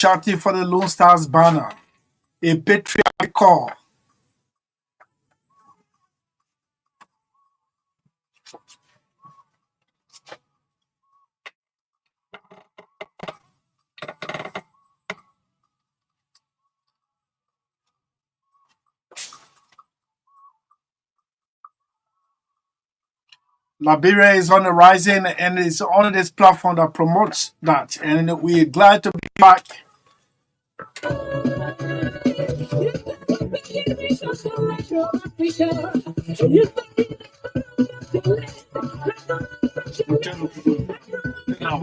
Charity for the Lone Stars banner, a patriotic call. Liberia is on the rising, and it's on this platform that promotes that. And we're glad to be back.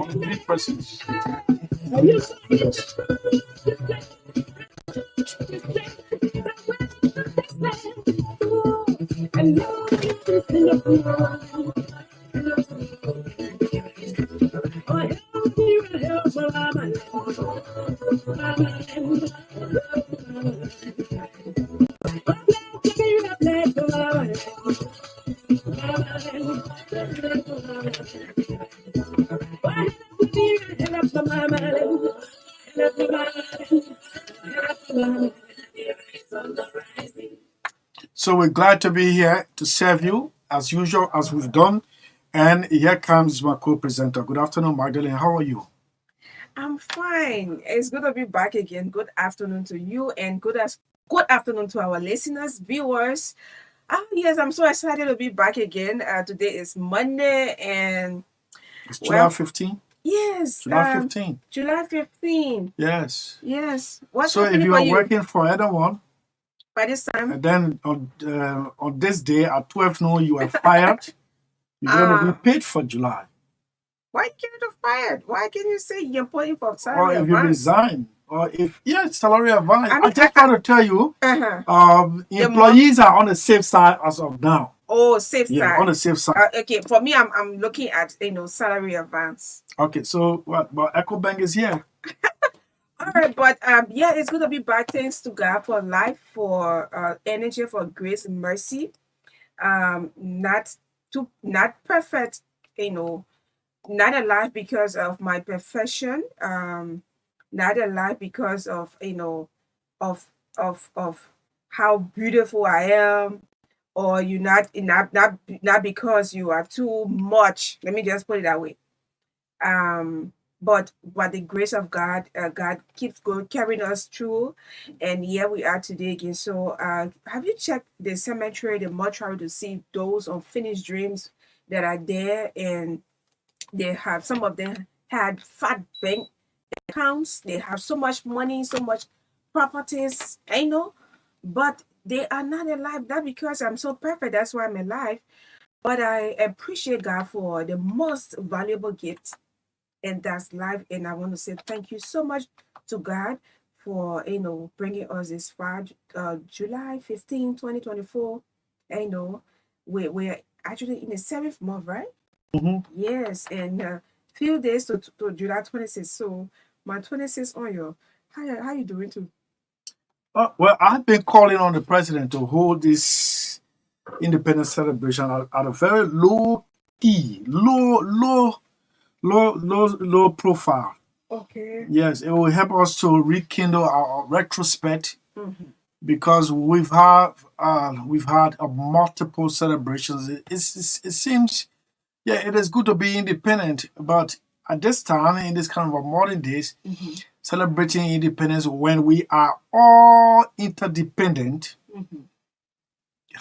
Three persons. So we're glad to be here to serve you as usual, as we've done. And here comes my co-presenter. Good afternoon, Magdalene. How are you? I'm fine. It's good to be back again. Good afternoon to you, and good afternoon to our listeners, viewers. Yes, I'm so excited to be back again. Today is Monday, and It's July 15th. Yes, July 15th. July 15th. Yes. Yes. What's so if happening you for are you working for anyone, by this time? and then on this day at 12 noon you are fired, you're going to be paid for July. Why can't you fired? Why can't you say you're putting for Or salary if you advance? resign, or if salary advance. I mean, I just want to tell you, employees are on the safe side as of now. Oh, safe Yeah, side. on the safe side. Okay, for me, I'm looking at salary advance. Okay, so what? But EcoBank is here. All right, but yeah, it's good to be back. Thanks to God for life, for energy, for grace and mercy. Not perfect, not alive because of my profession. Not alive because of of of how beautiful I am, or you not because you are too much. Let me just put it that way. But by the grace of God, God keeps going carrying us through, and here we are today again. So, have you checked the cemetery, the mortuary, to see those unfinished dreams that are there? And they have, some of them had fat bank accounts. They have so much money, so much properties, but they are not alive. Not because I'm so perfect. That's why I'm alive. But I appreciate God for the most valuable gift, and that's life. And I want to say thank you so much to God for bringing us this far. July 15, 2024. And, we're actually in the seventh month, right? Mm-hmm. Yes, and few days to July 26th. So my 26th on you. How you doing too? Well, I've been calling on the president to hold this independence celebration at a very low key, low profile. Okay. Yes, it will help us to rekindle our retrospect, Mm-hmm. because we've had multiple celebrations. It seems, yeah, it is good to be independent, but at this time, in this kind of modern days, Mm-hmm. celebrating independence when we are all interdependent, Mm-hmm.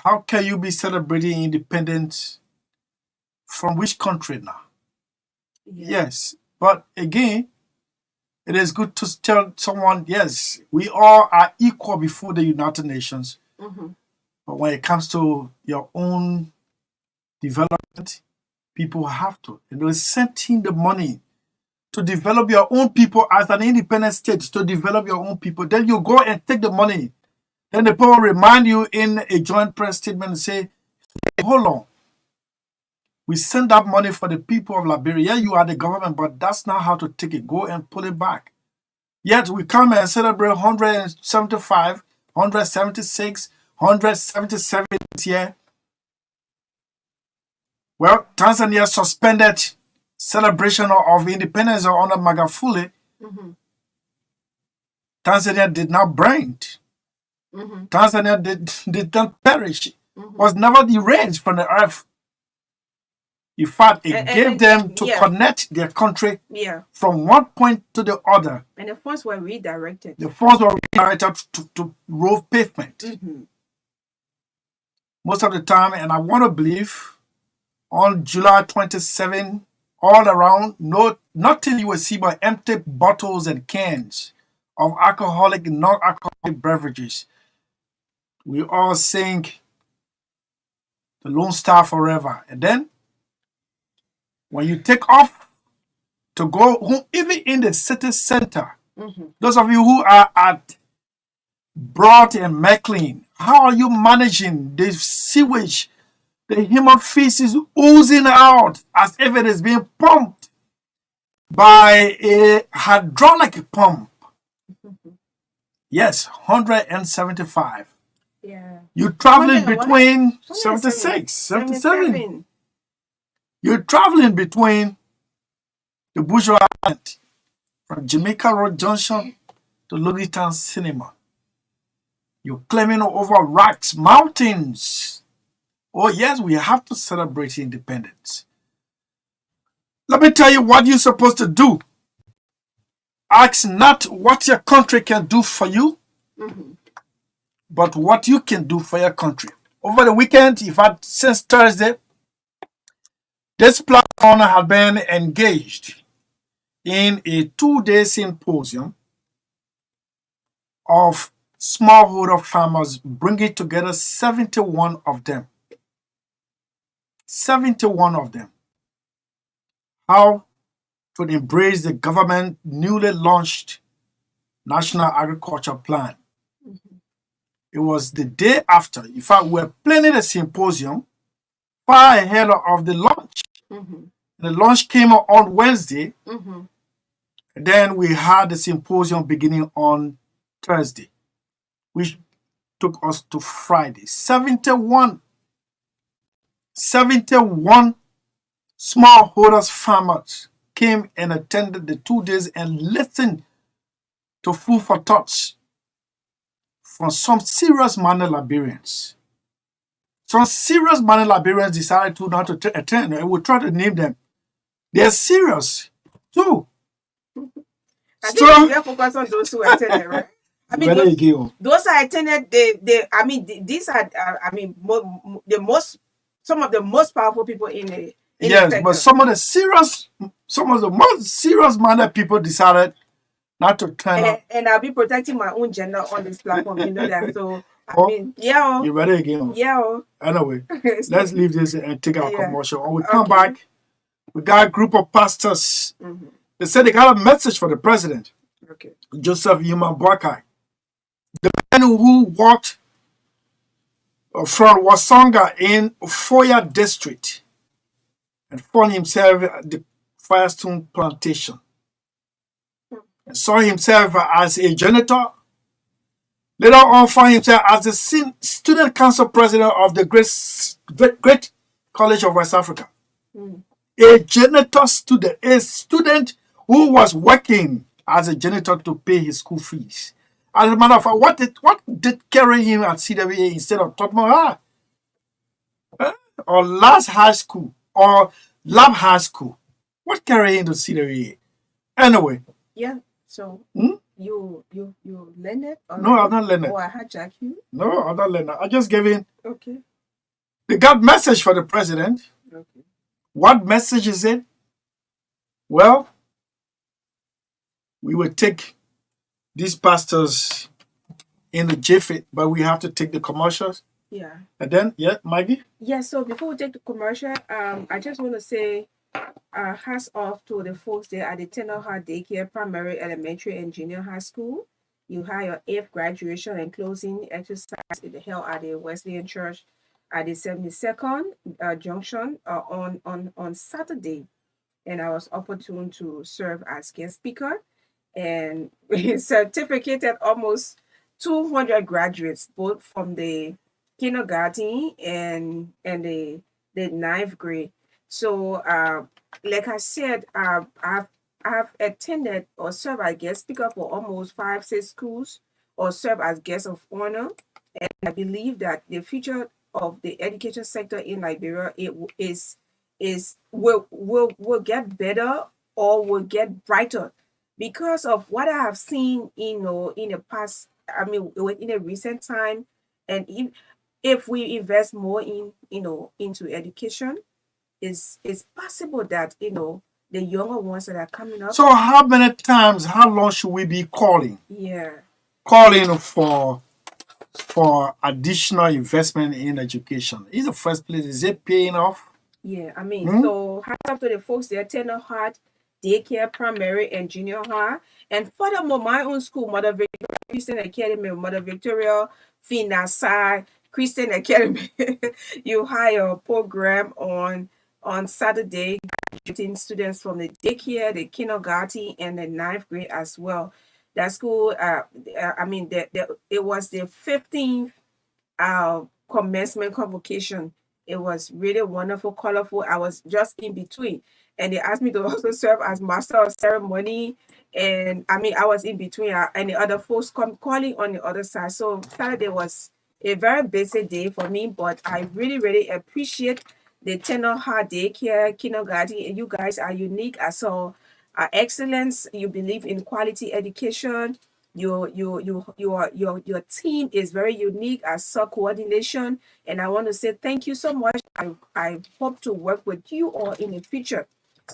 how can you be celebrating independence from which country now? Yeah. Yes, but again, it is good to tell someone, yes, we all are equal before the United Nations. Mm-hmm. But when it comes to your own development, people have to. And they're sending the money to develop your own people as an independent state, to develop your own people. Then you go and take the money. Then the people remind you in a joint press statement and say, hey, hold on. We send that money for the people of Liberia. Yeah, you are the government, but that's not how to take it. Go and pull it back. Yet we come and celebrate 175, 176, 177 this year. Well, Tanzania suspended celebration of independence under Magufuli. Mm-hmm. Tanzania did not burn. Tanzania did not perish. Was never erased from the earth. In fact, it gave them to connect their country from one point to the other. And the funds were redirected. The funds were redirected to road pavement. Most of the time, and I want to believe, on July 27, all around, nothing you will see but empty bottles and cans of alcoholic and non-alcoholic beverages. We all sing the Lone Star Forever. And then, when you take off to go home, even in the city center, those of you who are at Broad and Magdalene, how are you managing the sewage? The human feces oozing out as if it is being pumped by a hydraulic pump. Yes, 175. Yeah. You're traveling between 76, 77. You're traveling between the Bourgeois Island from Jamaica Road Junction to Logitown Cinema. You're climbing over rocks, mountains. Oh yes, we have to celebrate independence. Let me tell you what you're supposed to do. Ask not what your country can do for you, but what you can do for your country. Over the weekend, in fact, since Thursday, this platform has been engaged in a 2-day symposium of smallholder farmers, bringing together 71 of them. 71 of them. How to embrace the government newly launched National Agriculture Plan. It was the day after. In fact, we were planning a symposium far ahead of the launch. The launch came on Wednesday. And then we had the symposium beginning on Thursday, which took us to Friday. 71 smallholders farmers came and attended the 2 days and listened to food for thoughts from some serious money Liberians. Some serious money Liberians decided to not to attend, and we'll try to name them. They're serious too. I think we are focused on those who attended, right? I mean, those who attended, these are, some of the most powerful people in the yes, but some of the most serious minded people decided not to turn up. And I'll be protecting my own gender on this platform, you know that. So you ready again? Yeah. Anyway, let's leave this and take our commercial. When we come back, we got a group of pastors. They said they got a message for the president. Joseph Yuma Boakai. The man who walked from Wasonga in Foya district and found himself at the Firestone plantation and saw himself as a janitor. Later on, found himself as the student council president of the Great College of West Africa. A janitor student, a student who was working as a janitor to pay his school fees. As a matter of fact, what did carry him at CWA instead of Tottenham High? Or Last High School or Lab High School? What carried him to CWA? Anyway. Yeah, so you learned it? No, I'm not learning. Oh, I hijacked you? No, I'm not learning. I just gave in. Okay. They got message for the president. Okay. What message is it? Well, we will take these pastors in the jiffy, but we have to take the commercials. Yeah. And then, Maggie? Yeah, so before we take the commercial, I just want to say hats off to the folks there at the Tenor High Daycare Primary, Elementary, and Junior High School. You had your 8th graduation and closing exercise held at the Wesleyan Church at the 72nd Junction on Saturday. And I was opportune to serve as guest speaker. And we certificated almost 200 graduates, both from the kindergarten and the 9th grade. So, like I said, I I've attended or served as guest speaker for almost 5, 6 schools, or served as guest of honor. And I believe that the future of the education sector in Liberia is will get better or will get brighter because of what I have seen, in the past. I mean, in a recent time, and if we invest more into education, it's possible that the younger ones that are coming up. So how many times, how long should we be calling? Yeah. Calling for additional investment in education. In the first place, is it paying off? Yeah, I mean, so hats off to the folks there, Tender Heart, daycare, primary, and junior high. And furthermore, my own school, Mother Victoria Christian Academy, Mother Victoria, Saah Christian Academy, you hire a program on Saturday, graduating students from the daycare, the kindergarten, and the ninth grade as well. That school, I mean, it was the 15th commencement convocation. It was really wonderful, colorful. I was just in between. And they asked me to also serve as master of ceremony. And I mean, I was in between, and the other folks calling on the other side. So Saturday was a very busy day for me, but I really, really appreciate the Tenor Heart Daycare, kindergarten. And you guys are unique. I saw excellence. You believe in quality education. Your team is very unique. I saw coordination, and I want to say thank you so much. I hope to work with you all in the future.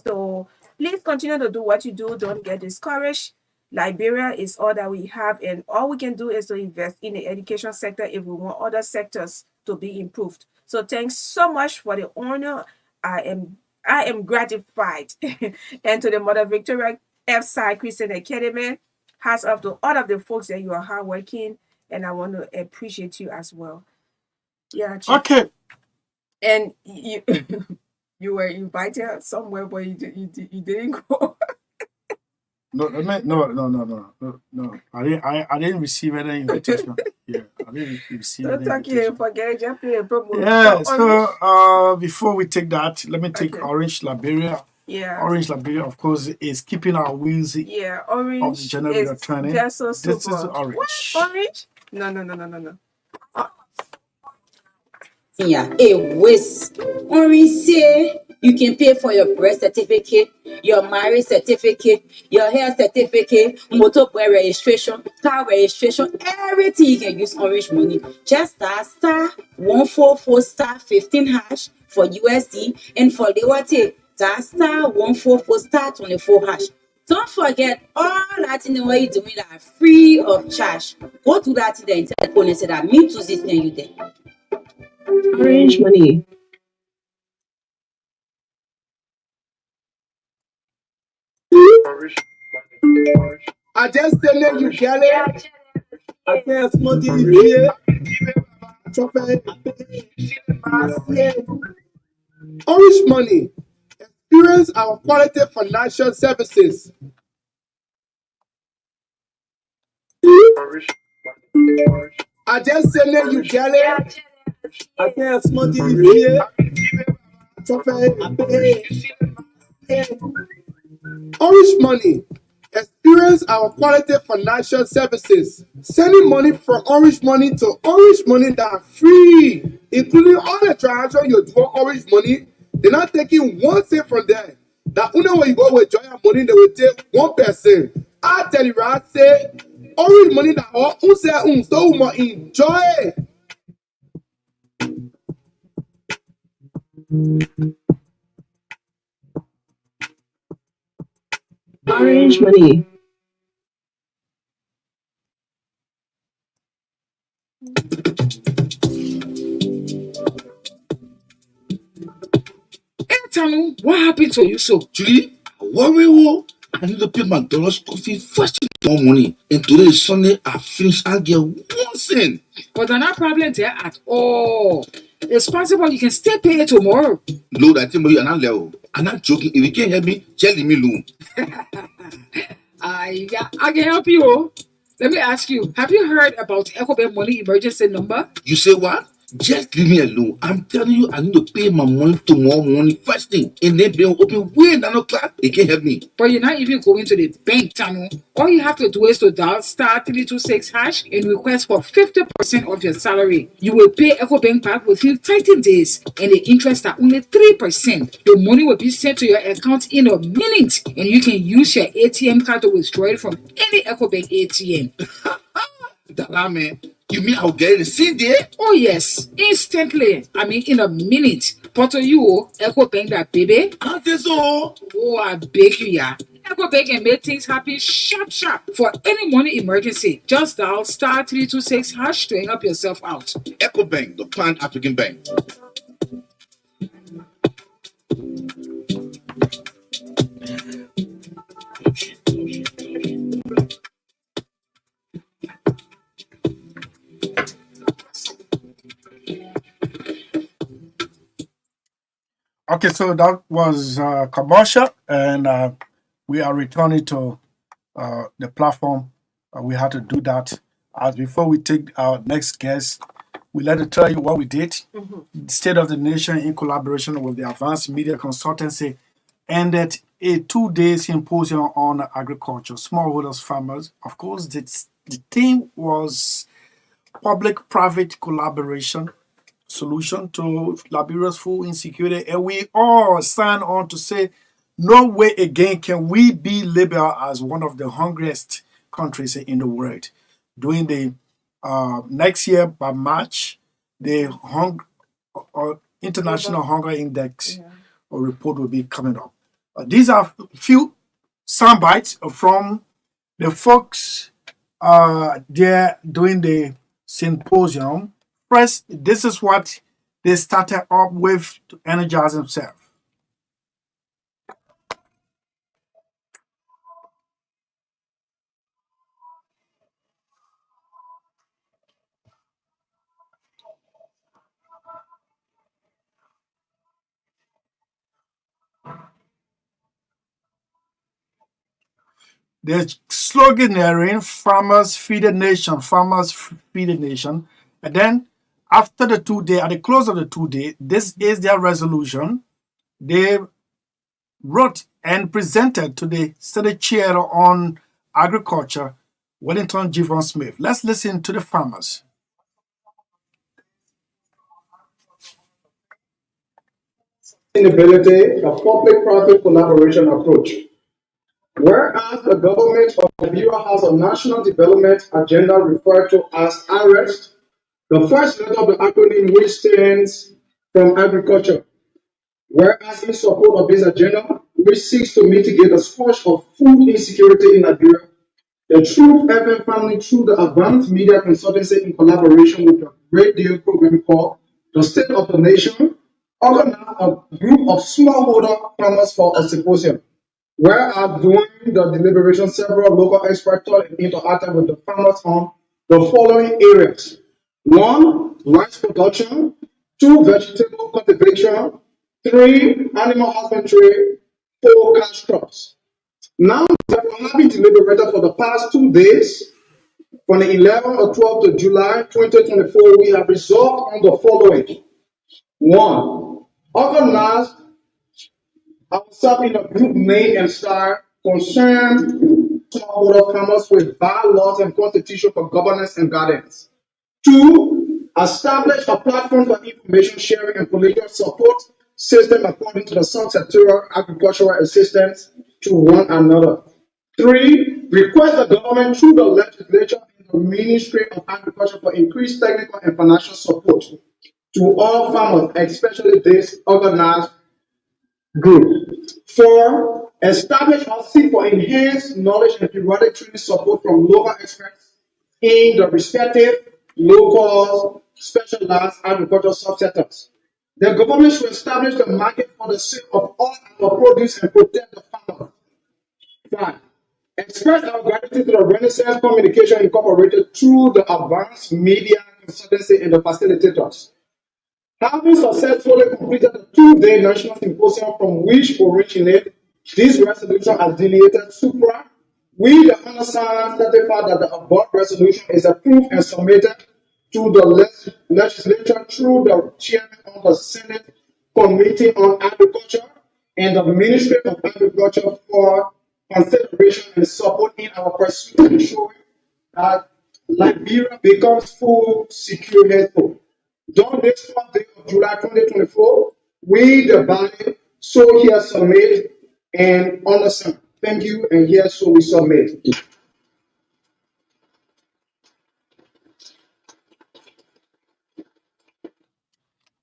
So please continue to do what you do. Don't get discouraged. Liberia is all that we have, and all we can do is to invest in the education sector if we want other sectors to be improved. So thanks so much for the honor. I am gratified. And to the Mother Victoria F. Christian Academy, hats off to all of the folks that you are hardworking, and I want to appreciate you as well. Yeah. Chief. Okay. And you you were invited somewhere, but you didn't go. No. I didn't receive any invitation. Yeah, I didn't receive any invitation. Forget it. Just play a promo. Yeah. So before we take that, let me take Orange Liberia. Yeah. Orange Liberia, of course, is keeping our wheels of Orange the generator turning. Just so super. This is Orange. What? Orange? No. Yeah, a waste. Orange say you can pay for your birth certificate, your marriage certificate, your health certificate, motor boy registration, car registration, everything you can use Orange money. Just star 144 star 15 hash for USD, and for Lewate, star 144 star 24 hash. Don't forget, all that in the way you're doing are free of charge. Go to that in the internet and say that me to this you there. Orange money. I just tell you, Kelly. I tell somebody here. Orange money. Experience our quality financial services. I just tell you, Kelly. I tell somebody here. Orange money. Experience our quality financial services. Sending money from Orange money to Orange money that are free, including all the transactions you do on Orange money. They're not taking one cent from there. That only when you go with join money, they will take 1%. I tell you, right? Say Orange money that all so much enjoy. Orange money. Tell what happened to you so? Julie, worry, I need to pay McDonald's school fee first more money. And today is Sunday, I finish, I'll get 1 cent. But there's no problem there at all. It's possible you can still pay it tomorrow. No, that thing, you're not level. I'm not joking. If you can't help me, tell me loan. I can help you. Let me ask you, have you heard about EcoBank Money Emergency Number? You say what? Just leave me alone. I'm telling you, I need to pay my money tomorrow morning first thing. And then be open way 9 o'clock. It can't help me. But you're not even going to the bank, Tano. All you have to do is to dial *326# and request for 50% of your salary. You will pay EcoBank back within 30 days, and the interest are only 3%. The money will be sent to your account in a minute, and you can use your ATM card to withdraw it from any EcoBank ATM. Dala, man. You mean I'll get it the same day? Oh yes, instantly. I mean, in a minute. But to you, EcoBank that baby. I think so. Oh, I beg you, yeah. EcoBank can make things happen sharp. For any money emergency, just dial *326# to help yourself out. EcoBank, the Pan African Bank. Okay, so that was commercial, and we are returning to the platform. We had to do that. As before we take our next guest, we let to tell you what we did. State of the Nation, in collaboration with the Advanced Media Consultancy, ended a 2-day symposium on agriculture, smallholders, farmers. Of course, the theme was public-private collaboration, solution to Liberia's food insecurity, and we all signed on to say, no way again can we be labeled as one of the hungriest countries in the world. During the next year, by March, the International Hunger Index report will be coming up. These are few sound bites from the folks there doing the symposium. First, this is what they started up with to energize themselves. The slogan therein, farmers feed the nation, farmers feed the nation. And then after the 2 day, at the close of the 2 day, this is their resolution. They wrote and presented to the Senate Chair on Agriculture, Wellington Jivon Smith. Let's listen to the farmers. Sustainability, a public-private collaboration approach. Whereas the government of Liberia has a national development agenda referred to as AREST, the first letter of the acronym which stands from agriculture. Whereas in support of this agenda, which seeks to mitigate the scourge of food insecurity in Liberia, the Truth FM family, through the Advanced Media Consultancy in collaboration with the Great Deal program called the State of the Nation, organized a group of smallholder farmers for a symposium. Whereas during the deliberation, several local experts interacted with the farmers on the following areas: 1, rice production; 2, vegetable cultivation; 3, animal husbandry; 4, cash crops. Now that we have been deliberated for the past 2 days, from the 11th or 12th of July 2024, we have resolved on the following: 1, organize ourselves in a group name and style concerned smallholder farmers with bylaws and constitution for governance and guidance. 2, establish a platform for information sharing and political support system according to the sub-sectoral agricultural assistance to one another. 3, request the government through the legislature and the Ministry of Agriculture for increased technical and financial support to all farmers, especially this organized group. 4, establish or seek for enhanced knowledge and periodic training support from local experts in the respective local specialized agricultural subsectors. The government should establish the market for the sale of all our produce and protect the farmers. 5, express our gratitude to the Renaissance Communication Incorporated through the Advanced Media Consultancy and the facilitators. Having successfully completed the 2-day national symposium from which originated this resolution as deleted supra, we, the undersigned, certify that the above resolution is approved and submitted to the legislature through the chairman of the Senate Committee on Agriculture and the Ministry of Agriculture for consideration and support in our pursuit to ensure that Liberia becomes full secure henceforth. During this 4th day of July 2024, we, the body, so here submit and understand. Thank you, and here so we submit.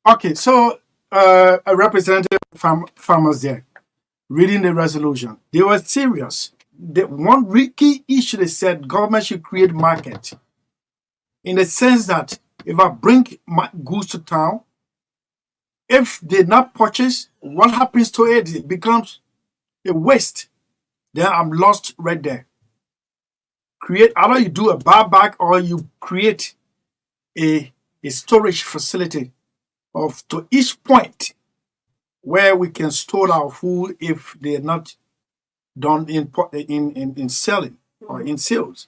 Okay, so a representative from farmers there reading the resolution. They were serious. The one key issue they said government should create market in the sense that if I bring my goods to town, if they not purchase, what happens to it? It becomes a waste. Then I'm lost right there. Create either you do a buyback or you create a storage facility of to each point where we can store our food if they're not done in selling or in sales.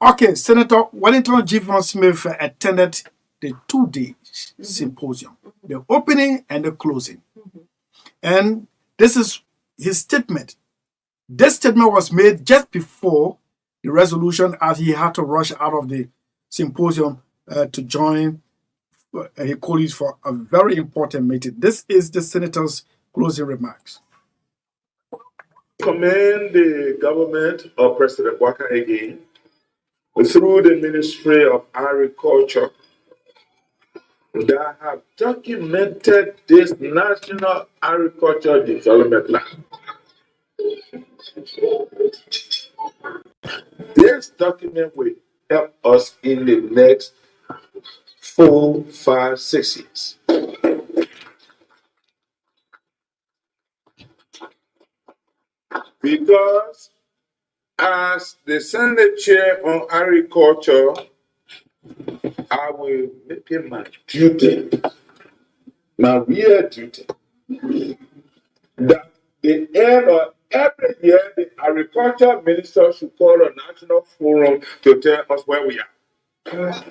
Okay, Senator Wellington G. Von Smith attended the 2-day symposium, the opening and the closing. And this is his statement. This statement was made just before the resolution as he had to rush out of the symposium to join his colleagues for a very important meeting. This is the senator's closing remarks. Commend the government of President Waka again through the Ministry of Agriculture that have documented this National Agriculture Development Plan. This document will help us in the next 4, 5, 6 years. Because as the Senate Chair on Agriculture, I will make it my duty, my real duty, that the end of every year, the Agriculture Minister should call a national forum to tell us where we are.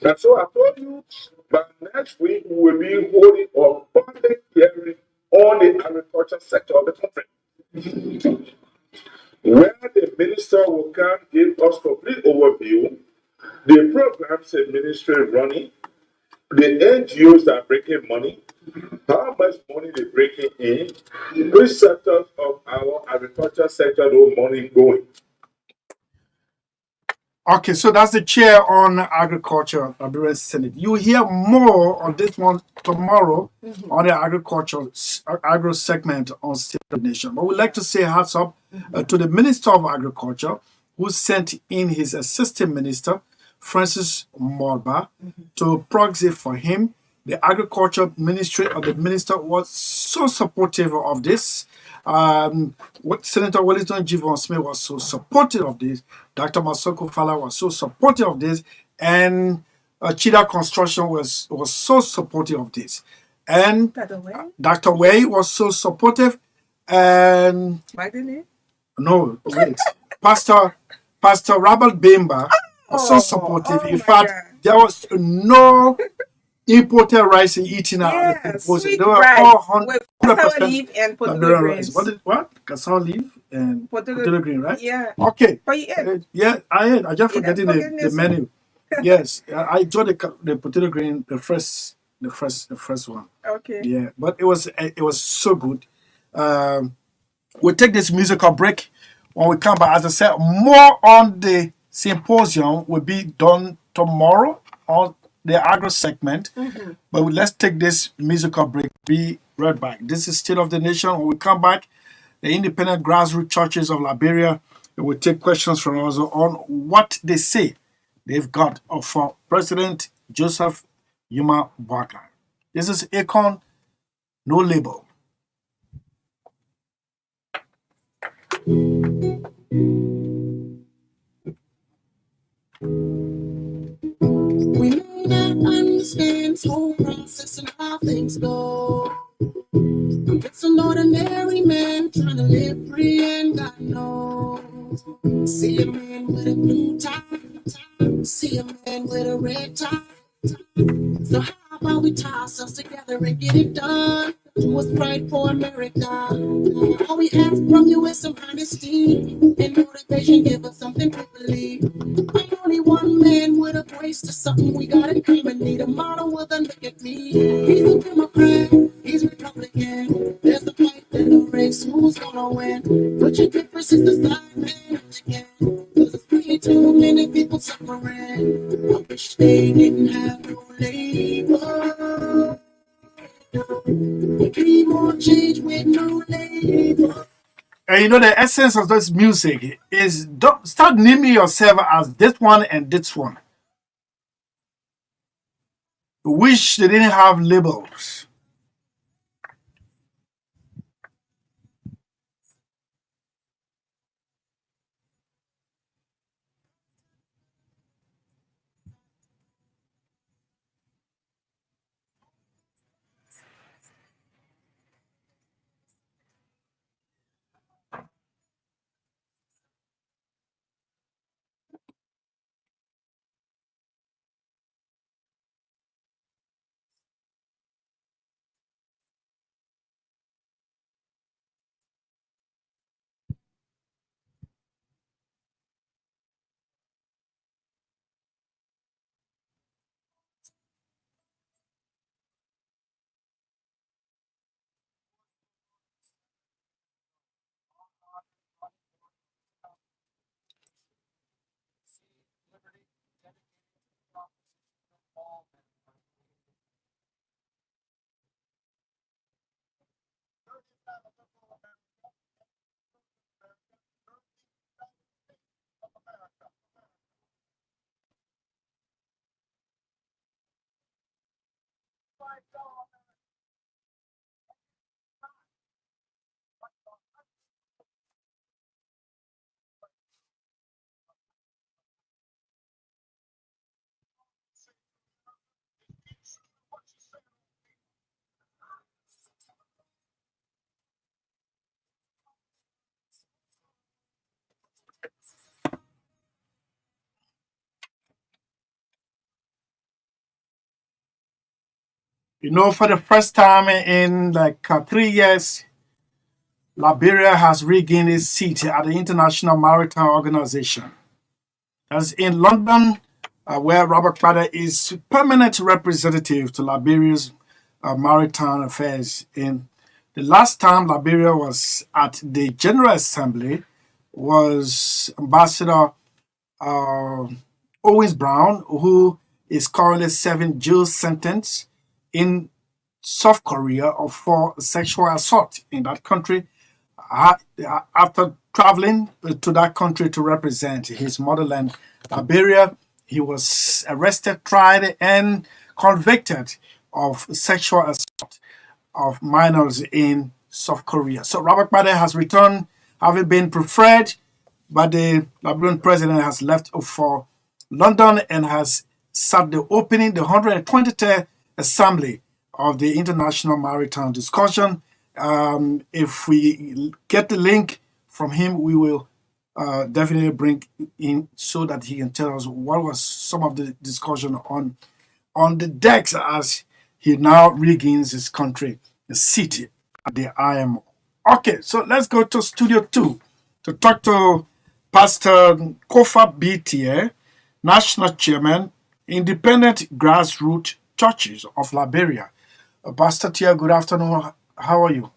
And so I told you, but next week we will be holding a public hearing on the agriculture sector of the country, where the minister will come give us complete overview, the programs the ministry is running, the NGOs that are breaking money, how much money they're breaking in, which sectors of our agriculture sector those money going. Okay, so that's the chair on agriculture of the Senate. You will hear more on this one tomorrow on the agro segment on State of the Nation. But we'd like to say hats up to the Minister of Agriculture who sent in his assistant minister, Francis Morba, to proxy for him. The Agriculture Ministry of the minister was so supportive of this. What Senator Wellington G. Von Smith was so supportive of this. Dr. Masoko Fala was so supportive of this. And Chida Construction was so supportive of this. And Dr. Way was so supportive. And Magdalene? No, wait. Pastor Robert Bimba was so supportive. In fact, there was no imported rice eating out of the symposium. They were all 100% leaf and potato grains. What? Cassava leaf and potato green, right? Yeah. Okay. But you ate. Yeah, I ate. I just forgetting the menu. Yes, I enjoyed the potato green, the first one. Okay. Yeah, but it was so good. We'll take this musical break. When we come back, as I said, more on the symposium will be done tomorrow on the agro segment. But let's take this musical break. Be right back. This is State of the Nation. When we come back, the independent grassroots churches of Liberia will take questions from us on what they say they've got for President Joseph Yuma Boakai. This is Akon, No Label. We may not understand this whole process and how things go. I'm just an ordinary man trying to live free and got no All we ask from you is some honesty and motivation. Give us something to believe. I'm only one man with a voice to something we got in common. Need a model with a look at me. He's a Democrat, he's Republican. There's the fight in the race, who's gonna win? Put your differences aside, man, again. Cause it's way too many people suffering. I wish they didn't have no labor. We dream on change with no labor. And you know, the essence of this music is don't start naming yourself as this one and this one. Wish they didn't have labels. You know, for the first time in like 3 years, Liberia has regained its seat at the International Maritime Organization. That's in London, where Robert Kladder is permanent representative to Liberia's maritime affairs. In the last time Liberia was at the General Assembly was Ambassador Owens Brown, who is currently serving jail sentence in South Korea for sexual assault in that country after traveling to that country to represent his motherland, Liberia. He was arrested, tried, and convicted of sexual assault of minors in South Korea. So Robert Kladder has returned, having been preferred, but the Liberian president has left for London and has sat the opening, the 123rd Assembly of the International Maritime Discussion. If we get the link from him, we will definitely bring in so that he can tell us what was some of the discussion on the decks as he now regains his country, the city at the IMO. Okay, so let's go to Studio 2 to talk to Pastor Kofa Bitier, National Chairman, Independent Grassroots Churches of Liberia. Pastor Tia, good afternoon. How are you?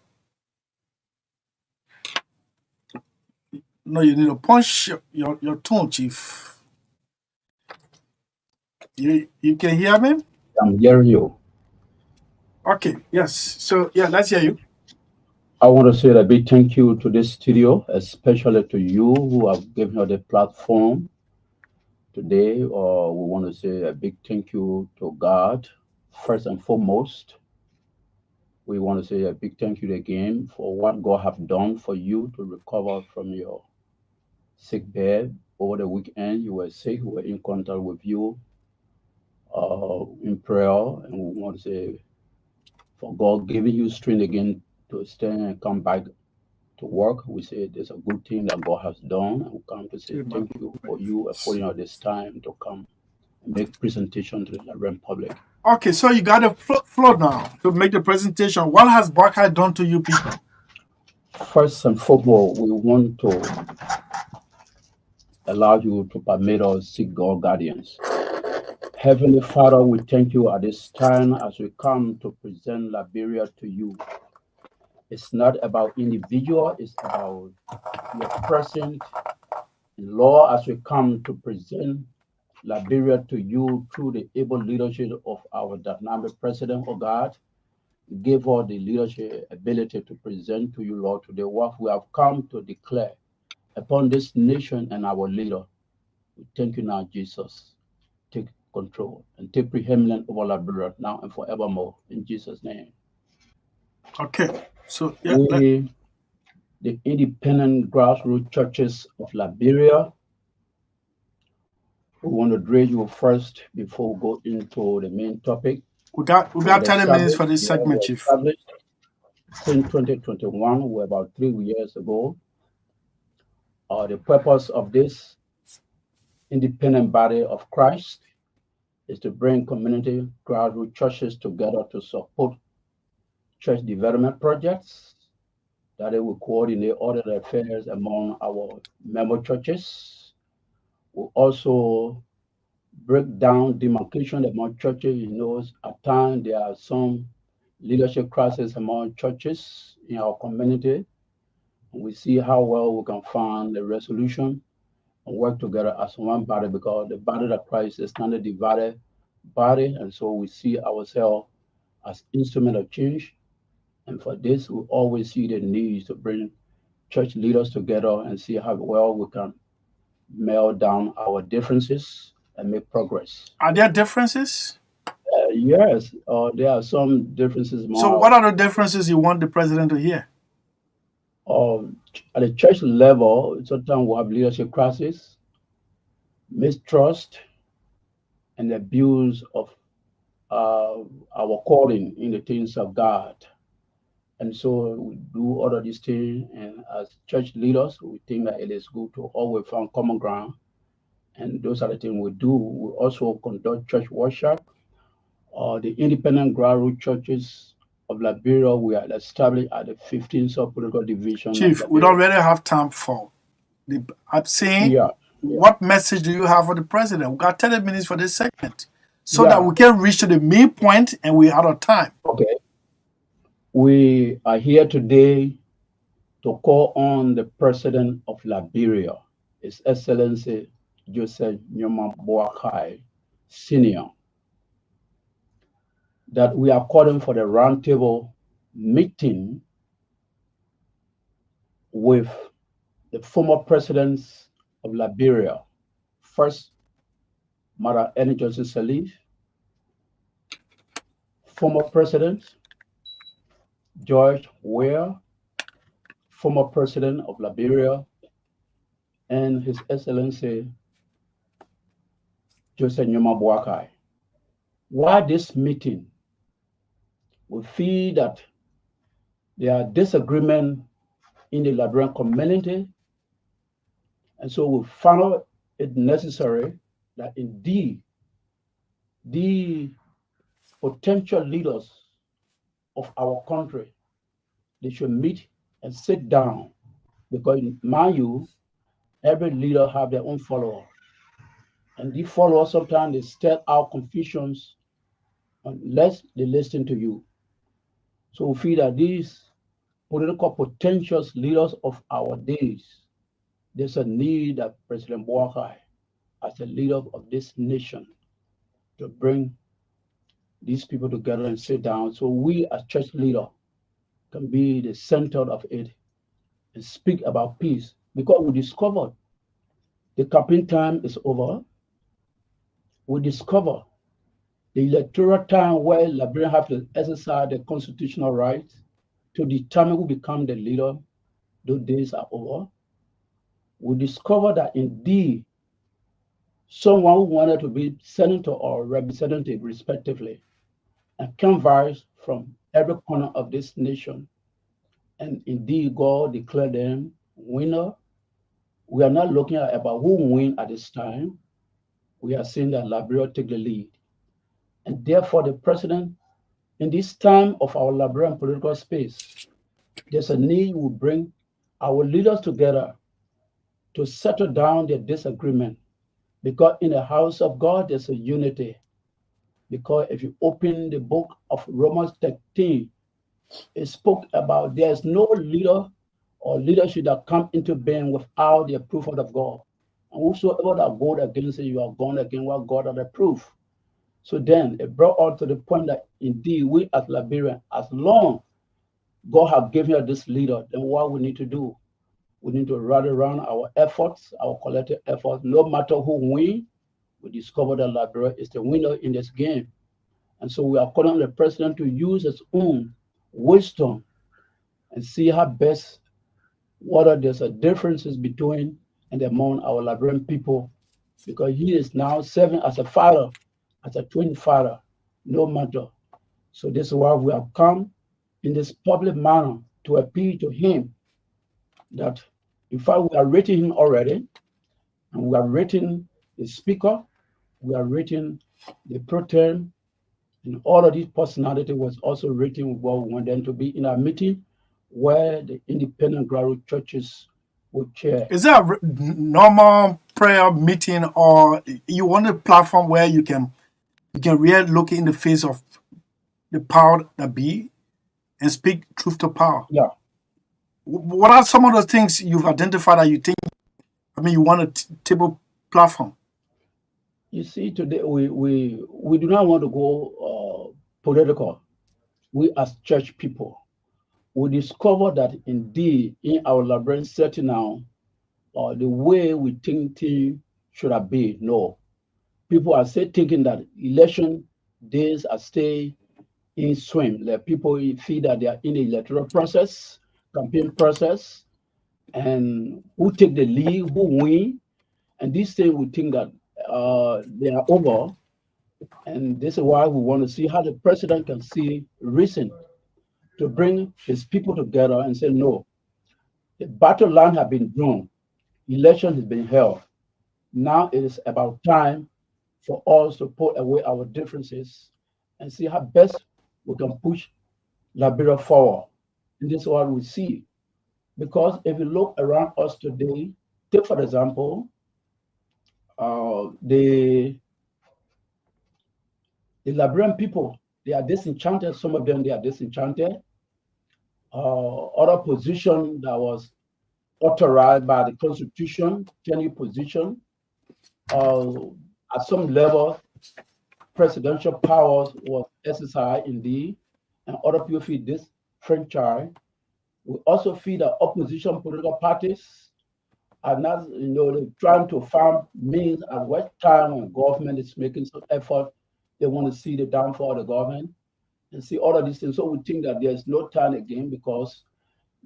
No, you need to punch your tone, Chief. You can hear me? I'm hearing you. Okay, yes. So, yeah, let's hear you. I want to say a big thank you to this studio, especially to you who have given us the platform today. Or we want to say a big thank you to God, first and foremost. We want to say a big thank you again for what God have done for you to recover from your sick bed. Over the weekend, you were sick. We were in contact with you in prayer. And we want to say for God giving you strength again to stand and come back to work. We say there's a good thing that God has done. And we come to say thank you for you affording us this time to come and make presentation to the Liberian public. Okay, so you got a floor now to make the presentation. What has Barkai done to you people? First and foremost, we want to allow you to permit us seek God guardians. Heavenly Father, we thank you at this time as we come to present Liberia to you. It's not about individual, it's about your present in law as we come to present Liberia to you through the able leadership of our dynamic president, oh God. Give us the leadership ability to present to you, Lord, today what we have come to declare upon this nation and our leader. We thank you now, Jesus. Take control and take preeminent over Liberia now and forevermore. In Jesus' name. Okay. So yeah, We, the independent grassroots churches of Liberia, we want to address you first before we go into the main topic. we got We had 30 minutes established, for this segment, we Chief. established since 2021, we're about 3 years ago. The purpose of this independent body of Christ is to bring community grassroots churches together to support church development projects, that it will coordinate all the affairs among our member churches. We also break down demarcation among churches. You know, at times there are some leadership crises among churches in our community. And we see how well we can find a resolution and work together as one body, because the body of Christ is not a divided body. And so we see ourselves as instrument of change. And for this, we always see the need to bring church leaders together and see how well we can melt down our differences and make progress. Are there differences? Yes, there are some differences. So what are the differences you want the president to hear? At the church level, sometimes we have leadership crisis, mistrust, and abuse of our calling in the things of God. And so we do all of these things, and as church leaders, we think that it is good to always find common ground. And those are the things we do. We also conduct church worship. The independent grassroots churches of Liberia, we are established at the 15th sub-political division Chief, of we Liberia. don't really have time for the. I'm saying, Yeah. what message do you have for the president? We got 30 minutes for this segment, so Yeah. that we can reach to the main point and we're out of time. Okay. We are here today to call on the president of Liberia, His Excellency Joseph Nyoma Boakai Sr., that we are calling for the roundtable meeting with the former presidents of Liberia. First, Mother Ellen Johnson Sellee, former president George Weah, former president of Liberia, and His Excellency Joseph Nyoma Boakai. Why this meeting? We feel that there are disagreements in the Liberian community, and so we found it necessary that indeed the potential leaders of our country, they should meet and sit down, because mind you, every leader have their own follower, and these followers sometimes they stir out confusions unless they listen to you. So we feel that these political potential leaders of our days, there's a need that President Boakai, as a leader of this nation, to bring these people together and sit down, so we as church leader can be the center of it and speak about peace. Because we discovered the campaign time is over. We discover the electoral time where Liberians have to exercise their constitutional rights to determine who become the leader. Those days are over. We discover that indeed someone who wanted to be senator or representative respectively and canvass from every corner of this nation, and indeed God declared them winner. We are not looking at about who win at this time. We are seeing that Liberia take the lead. And therefore the president, in this time of our Liberian political space, there's a need we bring our leaders together to settle down their disagreement. Because in the house of God, there's a unity. Because if you open the book of Romans 13, it spoke about there's no leader or leadership that come into being without the approval of God. And whosoever that go against it, you are gone against what God had approved. So then it brought us to the point that indeed we as Liberians, as long God has given us this leader, then what we need to do? We need to rally around our efforts, our collective efforts. No matter who wins, we discover that Liberia is the winner in this game. And so we are calling on the president to use his own wisdom and see how best, whether there's a differences between and among our Liberian people, because he is now serving as a father, as a twin father, no matter. So this is why we have come in this public manner to appeal to him that, in fact, we are rating him already, and we are rating the speaker, we are rating the pro tem, and all of these personality was also rating what we want them to be in our meeting where the independent grassroots churches would chair. Is there a normal prayer meeting, or you want a platform where you can really look in the face of the power that be and speak truth to power? Yeah. What are some of the things you've identified that you think, you want a table platform? You see, today we do not want to go political. We as church people, we discover that indeed in our Liberian setting now, the way we think things should have been. No. People are still thinking that election days are still in swim. Like people feel that they are in the electoral process, campaign process, and who take the lead, who win. And these things we think that they are over. And this is why we want to see how the president can see reason to bring his people together and say, no, the battle line has been drawn, election has been held. Now it is about time for us to put away our differences and see how best we can push Liberia forward. And this is what we see. Because if you look around us today, take for example, the Liberian people, they are disenchanted. Some of them, they are disenchanted. Other position that was authorized by the Constitution, 10-year position, at some level, presidential powers was exercised indeed, and other people feel this franchise. We also feel that opposition political parties are not, trying to find means at what time when government is making some effort, they want to see the downfall of the government and see all of these things. So we think that there's no time again, because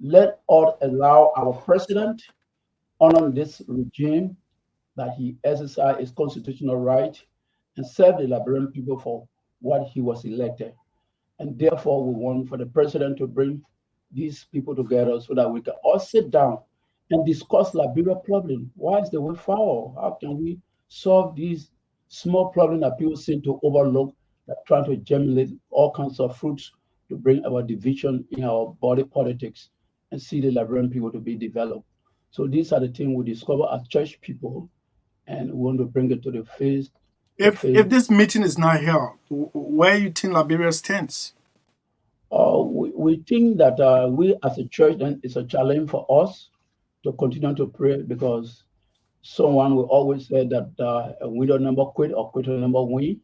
let us allow our president honor this regime that he exercised his constitutional right and serve the Liberian people for what he was elected. And therefore, we want for the president to bring these people together so that we can all sit down and discuss Liberia problem. Why is the way forward? How can we solve these small problems that people seem to overlook, that trying to germinate all kinds of fruits to bring our division in our body politics and see the Liberian people to be developed? So these are the things we discover as church people, and we want to bring it to the face. If this meeting is not held, where you think Liberia stands? We think that we as a church, then it's a challenge for us to continue to pray, because someone will always say that a widow number quit or quitter number win.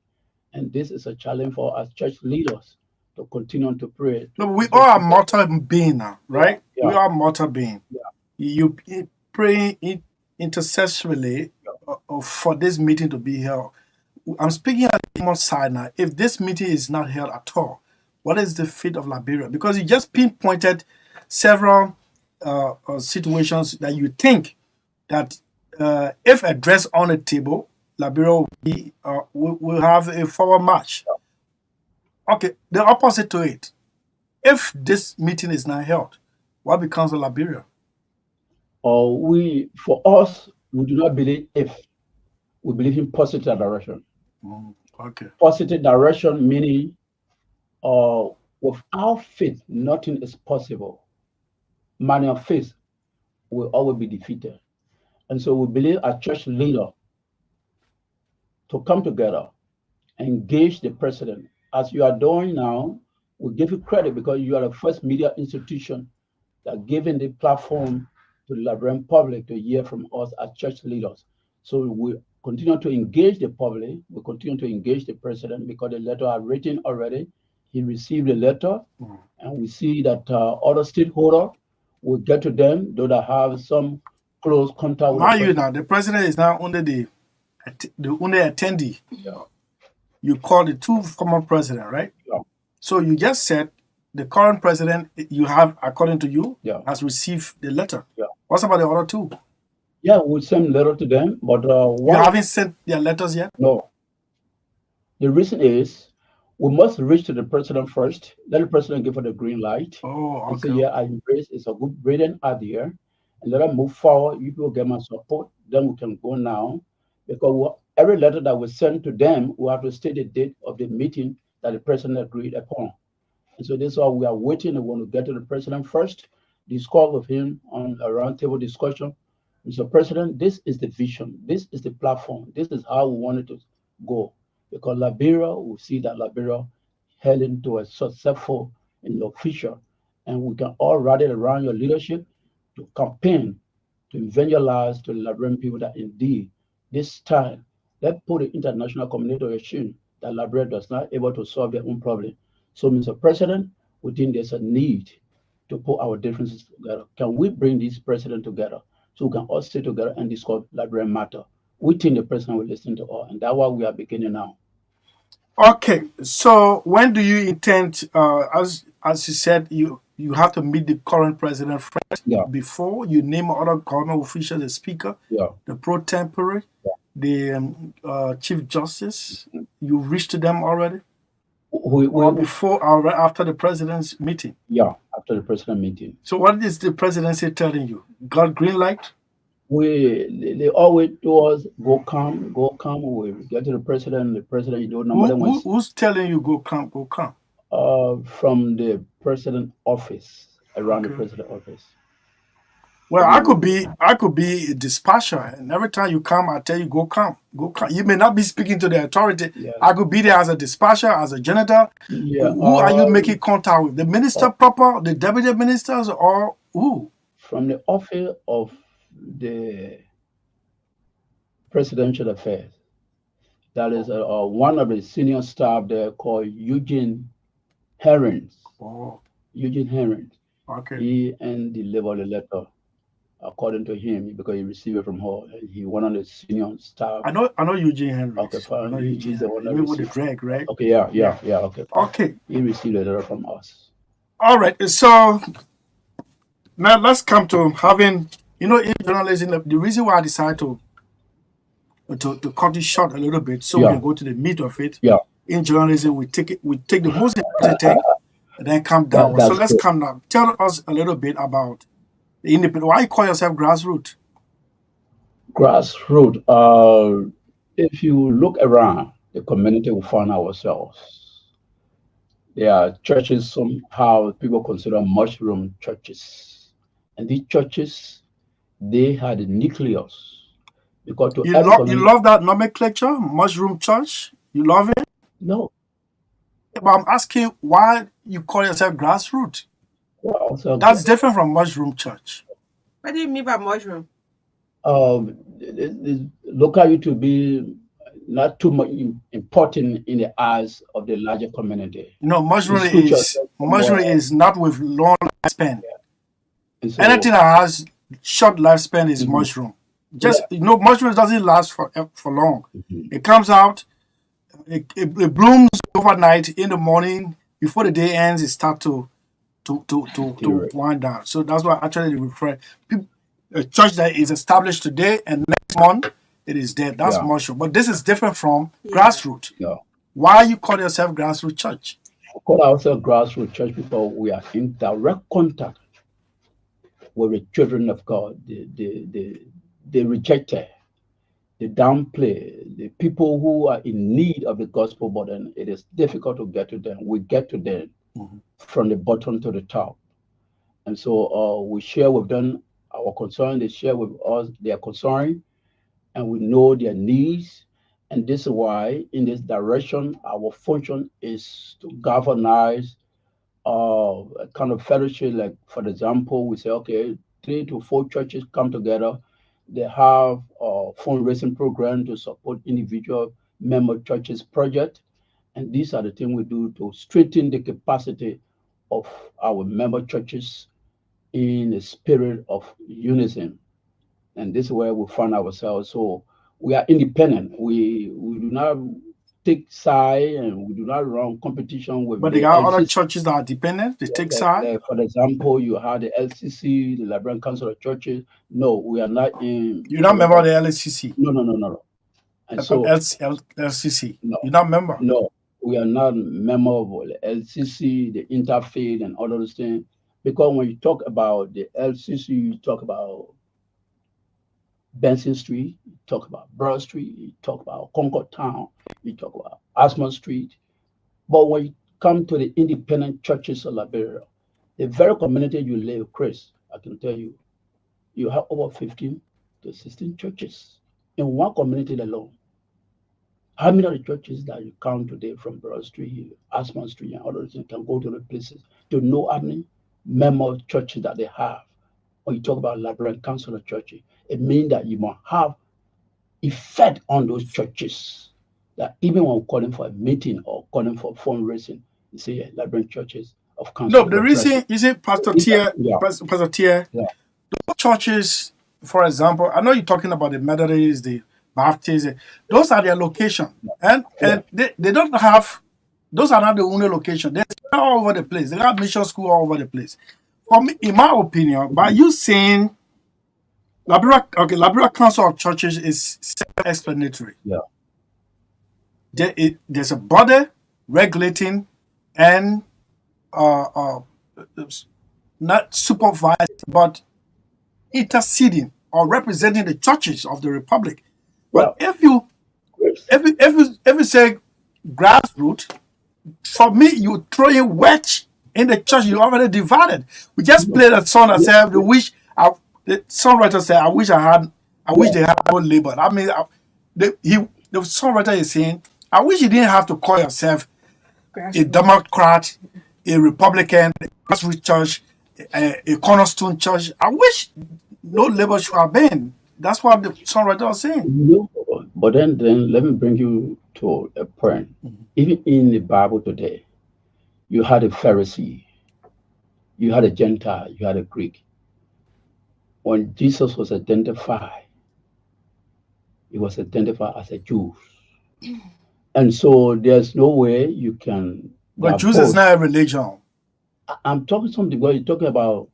And this is a challenge for us church leaders to continue to pray. No, we all are mortal beings now, right? Yeah. We are mortal beings. Yeah. You pray intercessorily for this meeting to be held. I'm speaking on the human side now. If this meeting is not held at all, what is the fate of Liberia? Because you just pinpointed several situations that you think that if addressed on the table, Liberia will have a forward march. Okay, the opposite to it. If this meeting is not held, what becomes of Liberia? For us, we do not believe if. We believe in positive direction. Okay. Positive direction meaning without faith, nothing is possible. man of faith will always be defeated. And so we believe as church leader to come together, engage the president. As you are doing now, we give you credit because you are the first media institution that giving the platform to the Liberian public to hear from us as church leaders. So we continue to engage the public, we continue to engage the president because the letter are written already. He received the letter, and we see that other stakeholders will get to them, those that have some close contact with the Mind you, president. now the president is now only the only attendee. Yeah. You call the two former president, right? Yeah. So you just said the current president you have, according to you, Yeah. has received the letter. Yeah. What's about the other two? Yeah, we send letter to them, but You haven't sent their letters yet? No. The reason is we must reach to the president first. Let the president give us the green light. Oh, And say, okay. yeah, I embrace it's a good brilliant idea. And let us move forward. You people get my support. Then we can go now. Because every letter that we send to them, we have to state the date of the meeting that the president agreed upon. And so this is why we are waiting. We want to get to the president first, discuss with him on a roundtable discussion. Mr. President, this is the vision. This is the platform. This is how we want it to go. Because Liberia, we see that Liberia heading to a successful in the future. And we can all rally around your leadership to campaign, to evangelize to the Liberian people that indeed this time, let's put the international community to assume that Liberia does not able to solve their own problem. So, Mr. President, we think there's a need to put our differences together. Can we bring this president together so we can all sit together and discuss Liberian matter? We think the president will listen to us, and that's why we are beginning now. Okay, so when do you intend, as you said, you have to meet the current president first before you name other government officials, the speaker, the pro tempore, the chief justice. You reached to them already? Or before or right after the president's meeting? Yeah, after the president meeting. So what is the presidency telling you? Got green light? They always do us go come. We get to the president. You don't know who's telling you go come? From the president office, around the president office. Well, I could be a dispatcher, and every time you come, I tell you go come. You may not be speaking to the authority. Yeah. I could be there as a dispatcher, as a janitor. Yeah. Who are you making contact with? The minister proper, the deputy ministers, or who? From the office of the presidential affairs. That is one of the senior staff there called Eugene Herrings. Oh. Eugene Herrings. Okay. He and delivered the letter according to him because he received it from her. He one of the senior staff. I know Eugene Herrings. Okay, fine. I know Eugene. The one that with the drag, right? Okay, yeah. Okay. Fine. Okay. He received a letter from us. All right. So now let's come to having, in journalism, the reason why I decided to cut it short a little bit so we can go to the meat of it. Yeah. In journalism, we take the most important thing and then come down. So let's come down. Tell us a little bit about the independent. Why you call yourself grassroots? Grassroots. If you look around the community, we find ourselves. There are churches somehow people consider mushroom churches, and these churches they had a nucleus. Because you love that nomenclature, mushroom church. You love it? No. But I'm asking why you call yourself grassroots. Well, that's different from mushroom church. What do you mean by mushroom? Look at you to be not too much important in the eyes of the larger community. Mushroom is not with long lifespan. Yeah. So, anything that has short lifespan is mushroom. Mushroom doesn't last for long. It comes out, it blooms overnight. In the morning, before the day ends, it starts to wind down. So that's why actually refer a church that is established today and next month it is dead. That's mushroom. But this is different from grassroots. Yeah. Why you call yourself grassroots church? We call ourselves grassroots church because we are in direct contact with the children of God, the rejected, the downplay, the people who are in need of the gospel, but then it is difficult to get to them. We get to them from the bottom to the top. And so we share with them our concern, they share with us their concern, and we know their needs. And this is why, in this direction, our function is to galvanize a kind of fellowship. Like, for example, we say, okay, 3 to 4 churches come together. They have a fundraising program to support individual member churches project. And these are the things we do to strengthen the capacity of our member churches in a spirit of unison. And this is where we find ourselves. So we are independent. We do not take side, and we do not run competition with But they the got other LCC. churches that are dependent. They take side. For example, you have the LCC, the Liberian Council of Churches. No, we are not in. You're not member of the LCC. No, no, no, no, no. And so LCC. no, You're not member. no, we are not member of the LCC, the interfaith, and all those things. Because when you talk about the LCC, you talk about Benson Street, you talk about Broad Street, you talk about Concord Town, you talk about Asmond Street. But when you come to the independent churches of Liberia, the very community you live, Chris, I can tell you, you have over 15 to 16 churches in one community alone. How many of the churches that you count today from Broad Street, Asmond Street, and others can go to the places to know how many member churches that they have? When you talk about Liberian Council of Churches, it means that you must have effect on those churches. That even when calling for a meeting or calling for fundraising, you say, yeah, Liberian churches of council. No, the reason is it, Pastor Tier, Yeah. Pastor Tier, Yeah. those churches, for example, I know you're talking about the Methodists, the Baptists, those are their location. And they don't have, those are not the only location. They're all over the place. They got mission school all over the place. For me, in my opinion, by you saying Liberia Council of Churches is self-explanatory. Yeah. There's a body regulating and not supervised, but interceding or representing the churches of the republic. But if you say grassroots, for me, you throw a wedge in the church. You already divided. We just played a song that said, the songwriter said, I wish they had more labor. I mean, the songwriter is saying, I wish you didn't have to call yourself a Democrat, a Republican, a grassroots church, a cornerstone church. I wish no labor should have been. That's what the songwriter was saying. No, but then let me bring you to a point. Even in the Bible today, you had a Pharisee, you had a Gentile, you had a Greek. When Jesus was identified, he was identified as a Jew. And so there's no way you can. But Jews is not a religion. I'm talking something, but you're talking about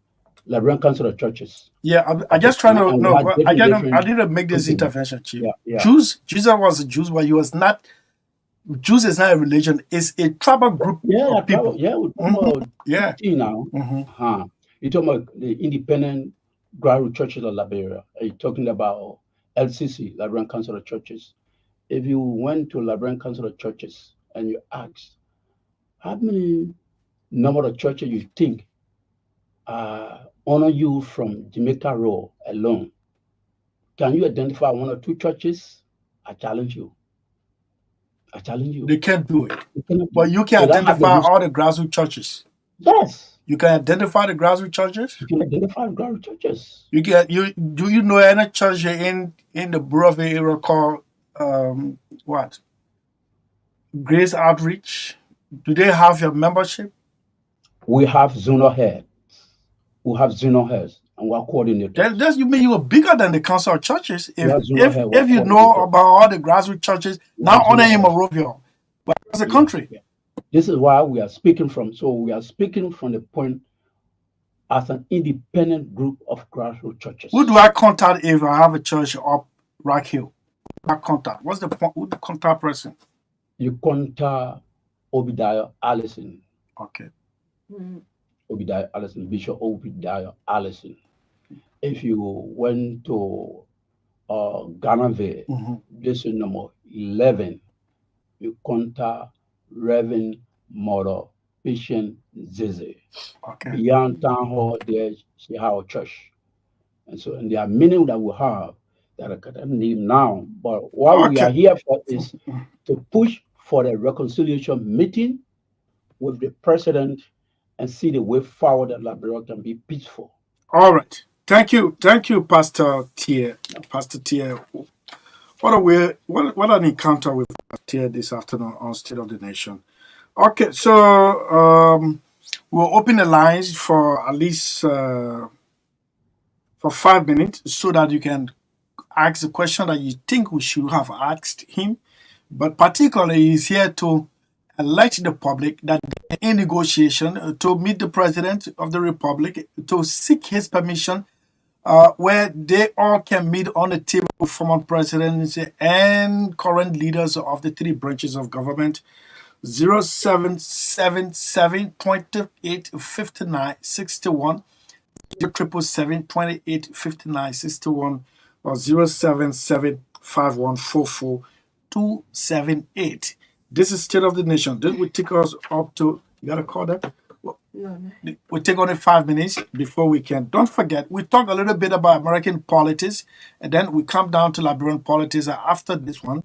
Liberian Council of Churches. Yeah, I just trying to know. I didn't make this intervention, Chief. Yeah. Jesus was a Jew, but he was not. Jews is not a religion; it's a tribal group of people. We're talking about now. You're talking about the independent grassroots churches of Liberia. You're talking about LCC, Liberian Council of Churches. If you went to Liberian Council of Churches and you asked, how many number of churches you think honor you from Jamaica Road alone? Can you identify 1 or 2 churches? I challenge you. They can't do it. But you can identify all the grassroots churches. Yes. You can identify the grassroots churches. You can identify the grassroots churches. Do you know any church in the Bureau area called what? Grace Outreach? Do they have your membership? We have zonal heads. And we're coordinators. That's you mean you are bigger than the council of churches. If you know about all the grassroots churches, not only in Monrovia, but across the country. Yeah. This is why we are speaking from. So we are speaking from the point as an independent group of grassroots churches. Who do I contact if I have a church up Rock Hill? Who do I contact? What's the point? Who's the contact person? You contact Obadiah Allison. Okay. Obadiah Allison, Bishop Obadiah Allison. If you went to Ghanaville, district number 11, you contact Reverend Mother Patient Zizi. Okay. Beyond Town Hall, there she have a church. And so, and there are many that we have that I can't name now. But what we are Okay. here for is to push for the reconciliation meeting with the president and see the way forward that Liberia can be peaceful. All right. Thank you, Pastor Tier. Pastor Tier. What an encounter with Pastor Tier this afternoon on State of the Nation. Okay, so we'll open the lines for at least for 5 minutes so that you can ask the question that you think we should have asked him. But particularly, he's here to alert the public that in negotiation to meet the president of the republic to seek his permission, where they all can meet on the table of former presidents and current leaders of the three branches of government. 0777.85961, 777-285961, or 077-5144-278. This is State of the Nation. This will take us up to, you got to call that? No. We'll take only 5 minutes before we can. Don't forget, we talk a little bit about American politics, and then we come down to Liberian politics after this one.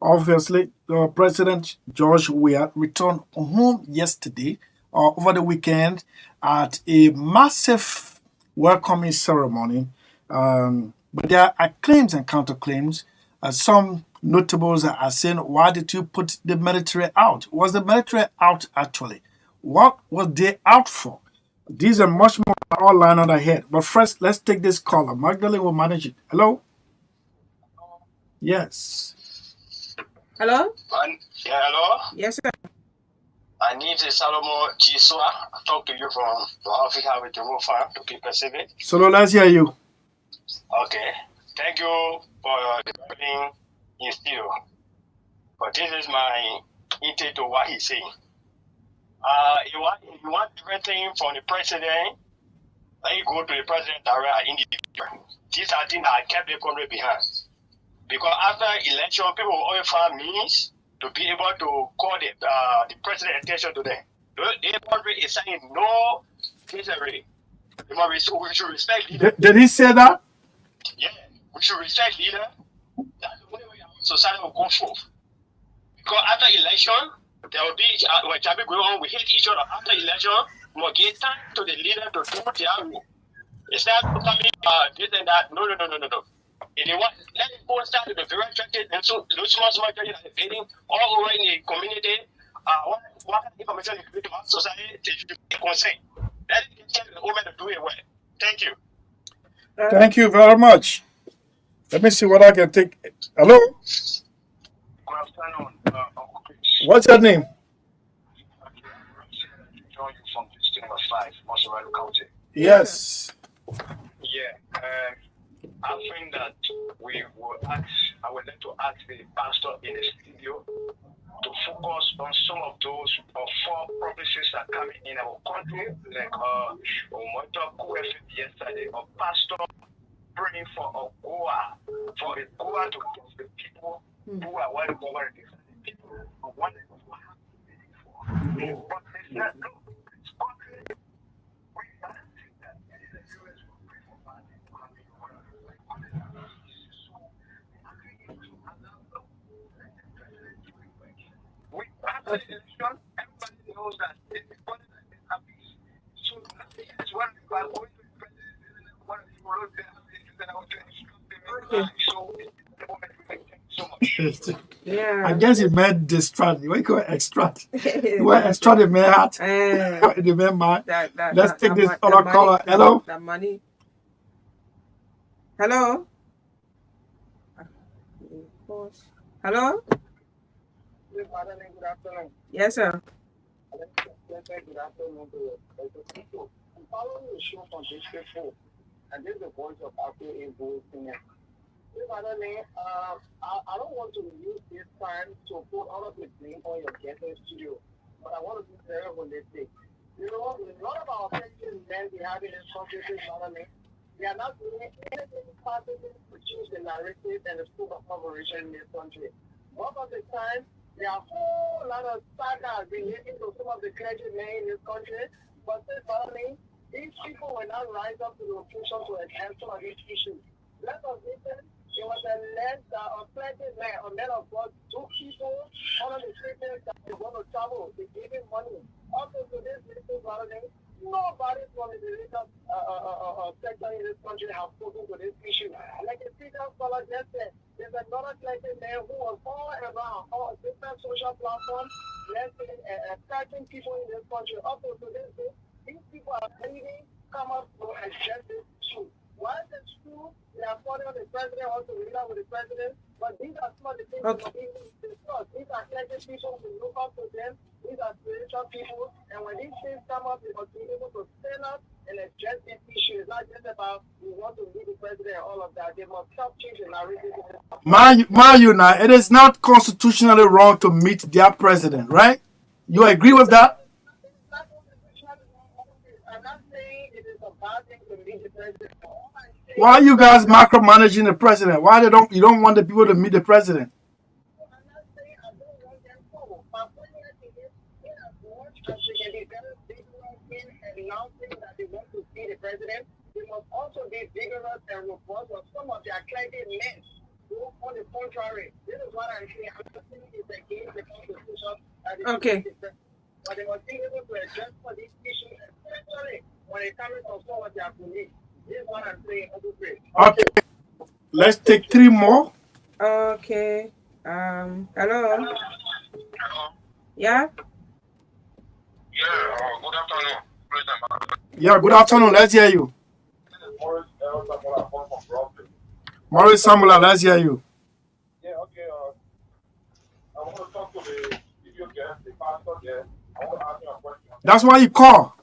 Obviously, President George Weah returned home yesterday or over the weekend at a massive welcoming ceremony. But there are claims and counterclaims. Some notables are saying, why did you put the military out? Was the military out actually? What was they out for? These are much more all line on ahead. But first, let's take this caller. Magdalene will manage it. Hello? Yes. Hello? Yeah, hello? Yes, sir. I need a Solomon G. Saah. I talk to you from Africa with the roof farm to keep Pacific. So let's hear you. Okay. Thank you for being in studio. But this is my intake to what he's saying. You want everything from the president, then you go to the president direct individual. These are things that kept the country behind. Because after election, people will always find means to be able to call the president attention to them. The country is saying no misery. We should respect leaders. Did he say that? Yeah, we should respect leaders. That's the only way our society will go forth. Because after election, there will be when traffic going on, we hate each other. After election, we will give time to the leader to do their role. Instead of coming this and that, no. If they want, let it go start to be very attractive, and so those small churches are invading all over in the community. What information is to our society, they should be concerned. Let it get the women to do it well. Thank you. Thank you very much. Let me see what I can take. Hello? Good afternoon, Uncle Chris. What's your name? Join you from District number 5, Montserrat County. Yes. Yeah. I think that I would like to ask the pastor in the studio to focus on some of those 4 prophecies that are coming in our country, like we went to yesterday, a pastor praying for a Goa to get the people who are well covered, the people who want to have meaningful. But it's not, no, it's country. We can't think that any of the US will pray for money. We have the election, everybody knows that it's the president is happy. So nothing is what we are going to the president and what you wrote there and I want to instruct them. So the moment we thank you so much. Yeah. I guess it meant distract. What you call extract? You want extract the man heart? The man mind. Let's take this other caller. Hello? That money. Hello? Hello? Good afternoon. Yes, sir. Good afternoon to you. I'm following the show from District 4, and this is the voice of Afro Able Singer. I don't want to use this time to put all of the blame on your guest in studio, but I want to be very holistic. You know, a lot of our Christian men we have in this country, they are not doing anything possible to change the narrative and the scope of collaboration in this country. Most of the time, There are a whole lot of sagas relating to some of the clergymen in this country, but certainly, these people will not rise up to the occasion to enhance some of these issues. Let us listen. There was a plenty man, a man of God, two people under the treatment that they want to travel, they give him money. Up to this little brother, nobody from the religious sector in this country has spoken to this issue. Like the speaker scholar just said, there's another plenty man who was all around all different social platforms, attacking people in this country. Up to this day, these people are leaving, come up to address this issue. Why is it true? They are calling on the president, also leader with the president, but these are some of the things that people discuss. These are clergy people who look up to them. These are spiritual people, and when these things come up, they must be able to stand up and address this issue. It's not just about we want to lead the president and all of that. They must stop changing narrative. Mayu, now, it is not constitutionally wrong to meet their president, right? You agree with that? I'm not saying it is a bad thing to meet the president. Why are you guys micromanaging the president? Why you don't want the people to meet the president? I'm not saying I don't want them to. My point is, in as much as they can be very vigorous in announcing that they want to see the president, they must also be vigorous and robust on some of their clergy men who, on the contrary, this is what I'm saying. I'm not saying it's against the Constitution. Okay. But they must be able to address for these issues, especially when it comes to some of their police. This is what I'm saying. Okay. Let's take 3 more. Okay. Hello. Yeah. Good afternoon, President. Yeah, good afternoon. Let's hear you. This is Morris Samuel from Brooklyn. Morris Samuel, let's hear you. Yeah, okay. I want to talk to the video guest, the pastor there. I want to ask you a question. That's why you call.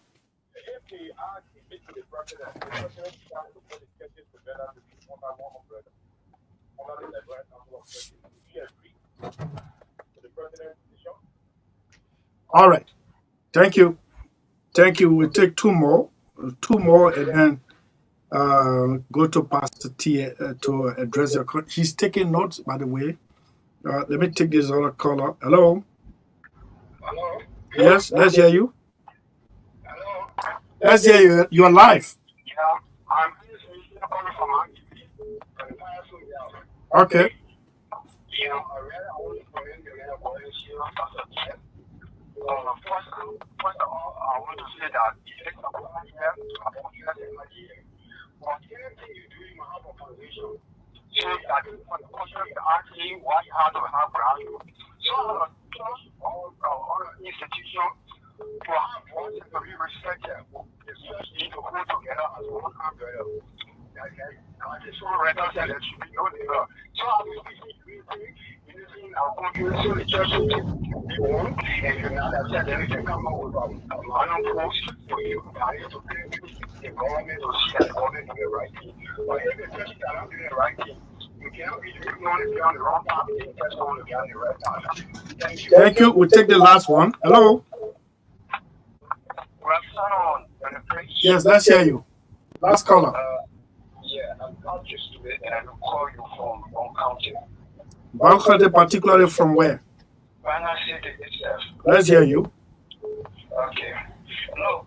If he asked to speak to the president trying to put the churches together to be under one umbrella, under the Liberal Council of Churches, would you agree to the president's decision? All right. Thank you. Thank you. We'll take 2 more. 2 more and then go to Pastor T to address your question. He's taking notes, by the way. Let me take this other caller. Hello? Hello? Yes, let's hear you. Hello? Let's hear you. You're live. Yeah, I'm calling from Magdalene. Okay. Yeah, I read all the comments you made about this year, Pastor T. First of all, I want to say that it takes a while here, about years and years. But anything you do, you have a foundation. So that when the question is asking why you have to have grassroots. So all institutions to have one to be respected, it's just need to hold together as one umbrella. Okay? This one right now said there should be no labor. So I will be using our country so the church will be one. And if not, I said then we can come up with a post for you guys to bring the government to see that the government doing the right thing. But if the church are not doing the right thing, you cannot be doing on the wrong path and the church going to be on the right path. Thank you. Thank you. We'll take the last one. Hello? Yes, let's hear you. Last caller. Yeah, I'm conscious to it, and I will call you from Bon County. Bon County, particularly from where? Banner City itself. Let's hear you. Okay. No,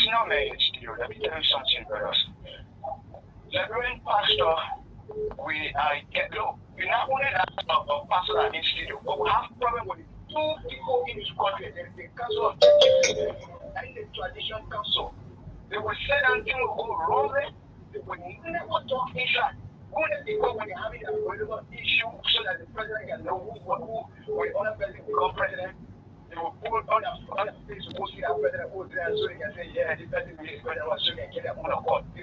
senior man is still. Let me tell you something, brothers. Reverend Pastor, we're not only a pastor in studio, but we have problem with 2 people in this country. There's the Council of Churches and the Tradition Council. They will say that thing will go wrongly. They will never talk inside. Only because when they're having a political issue so that the president can know who when other president become president, they will put other things supposed to be that president who there so they can say, yeah, the president is president so they can get their own accord. The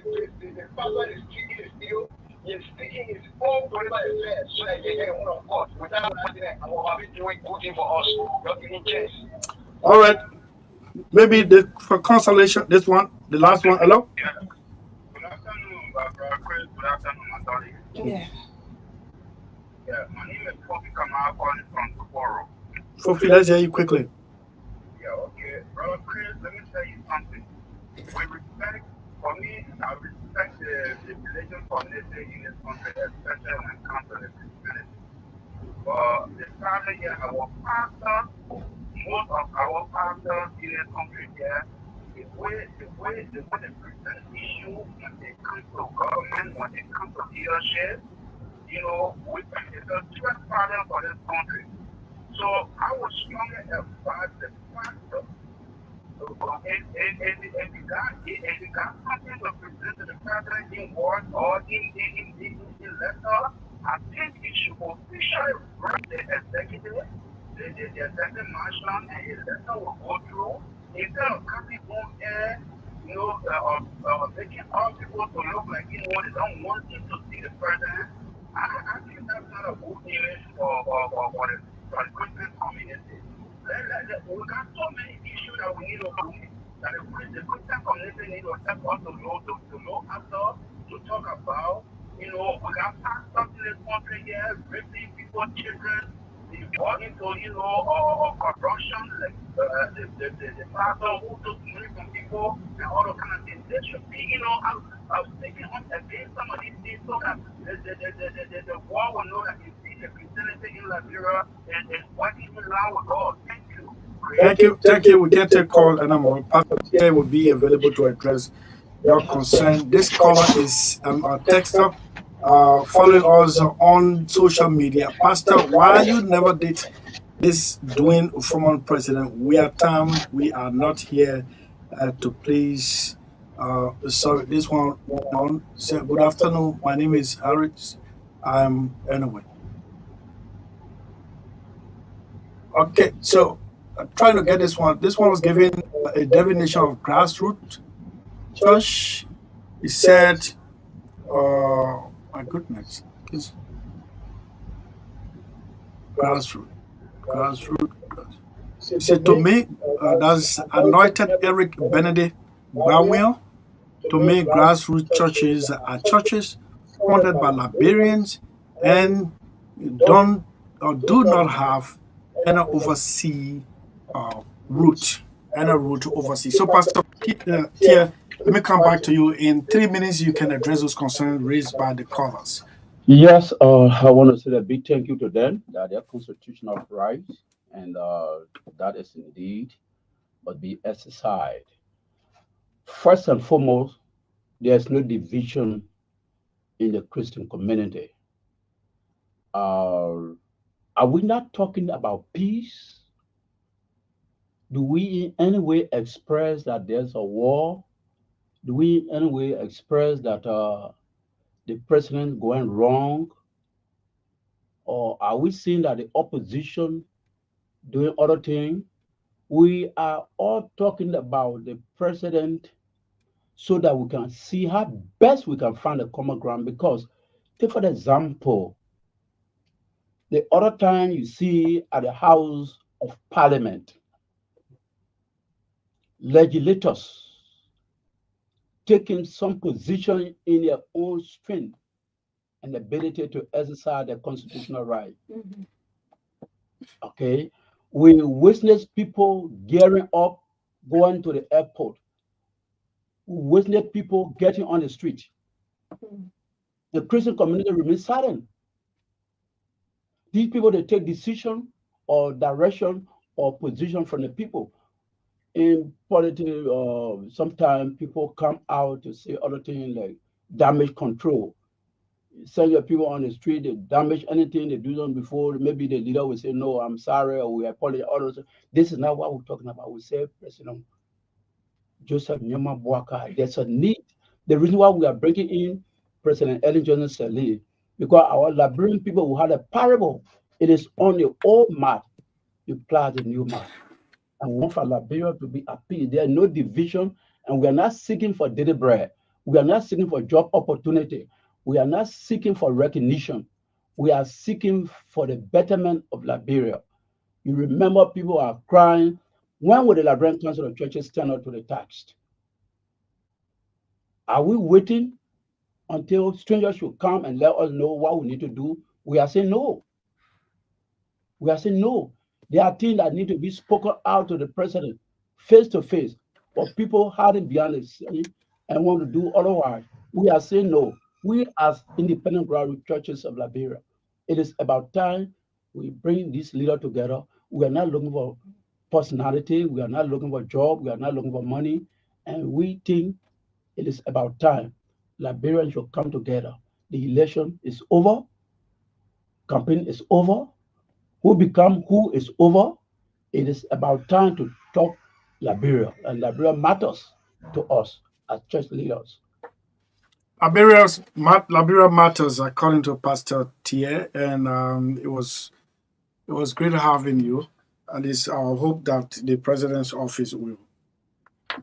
pastor is speaking his deal, he's speaking his own political affairs so that they can get their own accord. Without the president, I will have it doing good thing for us, not giving chance. All right. Maybe for consolation, this one, the last one. Hello? Yeah. Good afternoon, Brother Chris. Good afternoon, Magdalene. Yeah. Yeah, my name is Kofi Kamal calling from Sapporo. Fofi, let's hear you quickly. Yeah, okay. Brother Chris, let me tell you something. For me, I respect the religion community in this country, especially when it comes to the Christianity. the Father here, our pastor, most of our pastors in this country here, the way they present issue when they come to government, when they come to leadership, we can it's a stress problem for this country. So I would strongly advise the pastor if you got something to present to the president in word or in letter, I think it should officially write the executive, the executive mansion, and his letter will go through instead of copy on air, making all people to look like they don't want him to see the president. I think that's not a good image for the Christian community. We got so many issues that we need to do that the Christian community need to step up to know after, to talk about. We got pastors in this country here, raping people, children, fall into, corruption, like the pastor who took money from people and all those kind of things. They should be, speaking up against some of these things so that the world will know that indeed the Christianity in Liberia is working in line with God. Thank you. Thank you. We get a call, and Pastor will be available to address your concern. This caller is a texter following us on social media. Pastor, why you never did this doing former president? We are time. We are not here to please. Sorry, this one on. Say good afternoon. My name is Harris. Anyway. Okay, so trying to get this one. This one was given a definition of grassroots church. He said, my goodness, it's grassroots. He said to me, that's anointed Eric Benedict Bowell. To me, grassroots churches are churches funded by Liberians and don't or do not have any oversee route, any route to oversee. So, Pastor, here, let me come back to you. In 3 minutes, you can address those concerns raised by the callers. Yes, I want to say a big thank you to them that their constitutional rights and that is indeed must be exercised. First and foremost, there's no division in the Christian community. Are we not talking about peace? Do we in any way express that there's a war? Do we in any way express that the president is going wrong? Or are we seeing that the opposition doing other things? We are all talking about the president so that we can see how best we can find a common ground. Because, take for example, the other time you see at the House of Parliament, legislators taking some position in their own strength and ability to exercise their constitutional right. Mm-hmm. Okay, we witness people gearing up, going to the airport. We witness people getting on the street. Mm-hmm. The Christian community remains silent. These people, they take decision or direction or position from the people. In politics, sometimes people come out to say other things like damage control. Send your people on the street, they damage anything they do them before. Maybe the leader will say, no, I'm sorry, or we apologize. Others, this is not what we're talking about. We say, President Joseph Nyama Boaka, there's a need. The reason why we are bringing in President Ellen Johnson Sellee, because our Liberian people will have a parable. It is on the old map, you plant the new map. And we want for Liberia to be at peace. There is no division, and we are not seeking for daily bread. We are not seeking for job opportunity. We are not seeking for recognition. We are seeking for the betterment of Liberia. You remember people are crying. When will the Liberian Council of Churches stand up to the task? Are we waiting until strangers should come and let us know what we need to do? We are saying no. We are saying no. There are things that need to be spoken out to the president face to face, but people hiding behind the scene and want to do otherwise. We are saying no. We as independent grassroots churches of Liberia, it is about time we bring this leader together. We are not looking for personality. We are not looking for job. We are not looking for money. And we think it is about time Liberians should come together. The election is over. Campaign is over. Who is over. It is about time to talk Liberia. And Liberia matters to us as church leaders. Liberia matters, according to Pastor Thier, and it was great having you. And it's our hope that the president's office will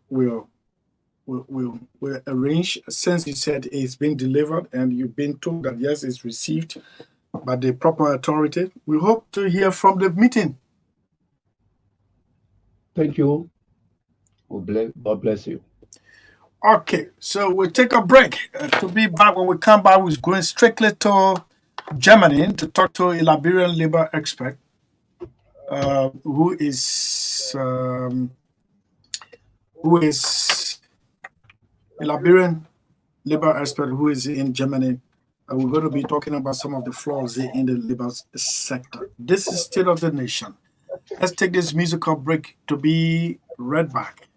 will arrange, since you said it's been delivered and you've been told that yes, it's received by the proper authority. We hope to hear from the meeting. Thank you. God bless you. Okay, so we'll take a break. To be back, when we come back, we're going strictly to Germany to talk to a Liberian labor expert who is a Liberian labor expert who is in Germany. We're going to be talking about some of the flaws in the labor sector. This is State of the Nation. Let's take this musical break to be right back.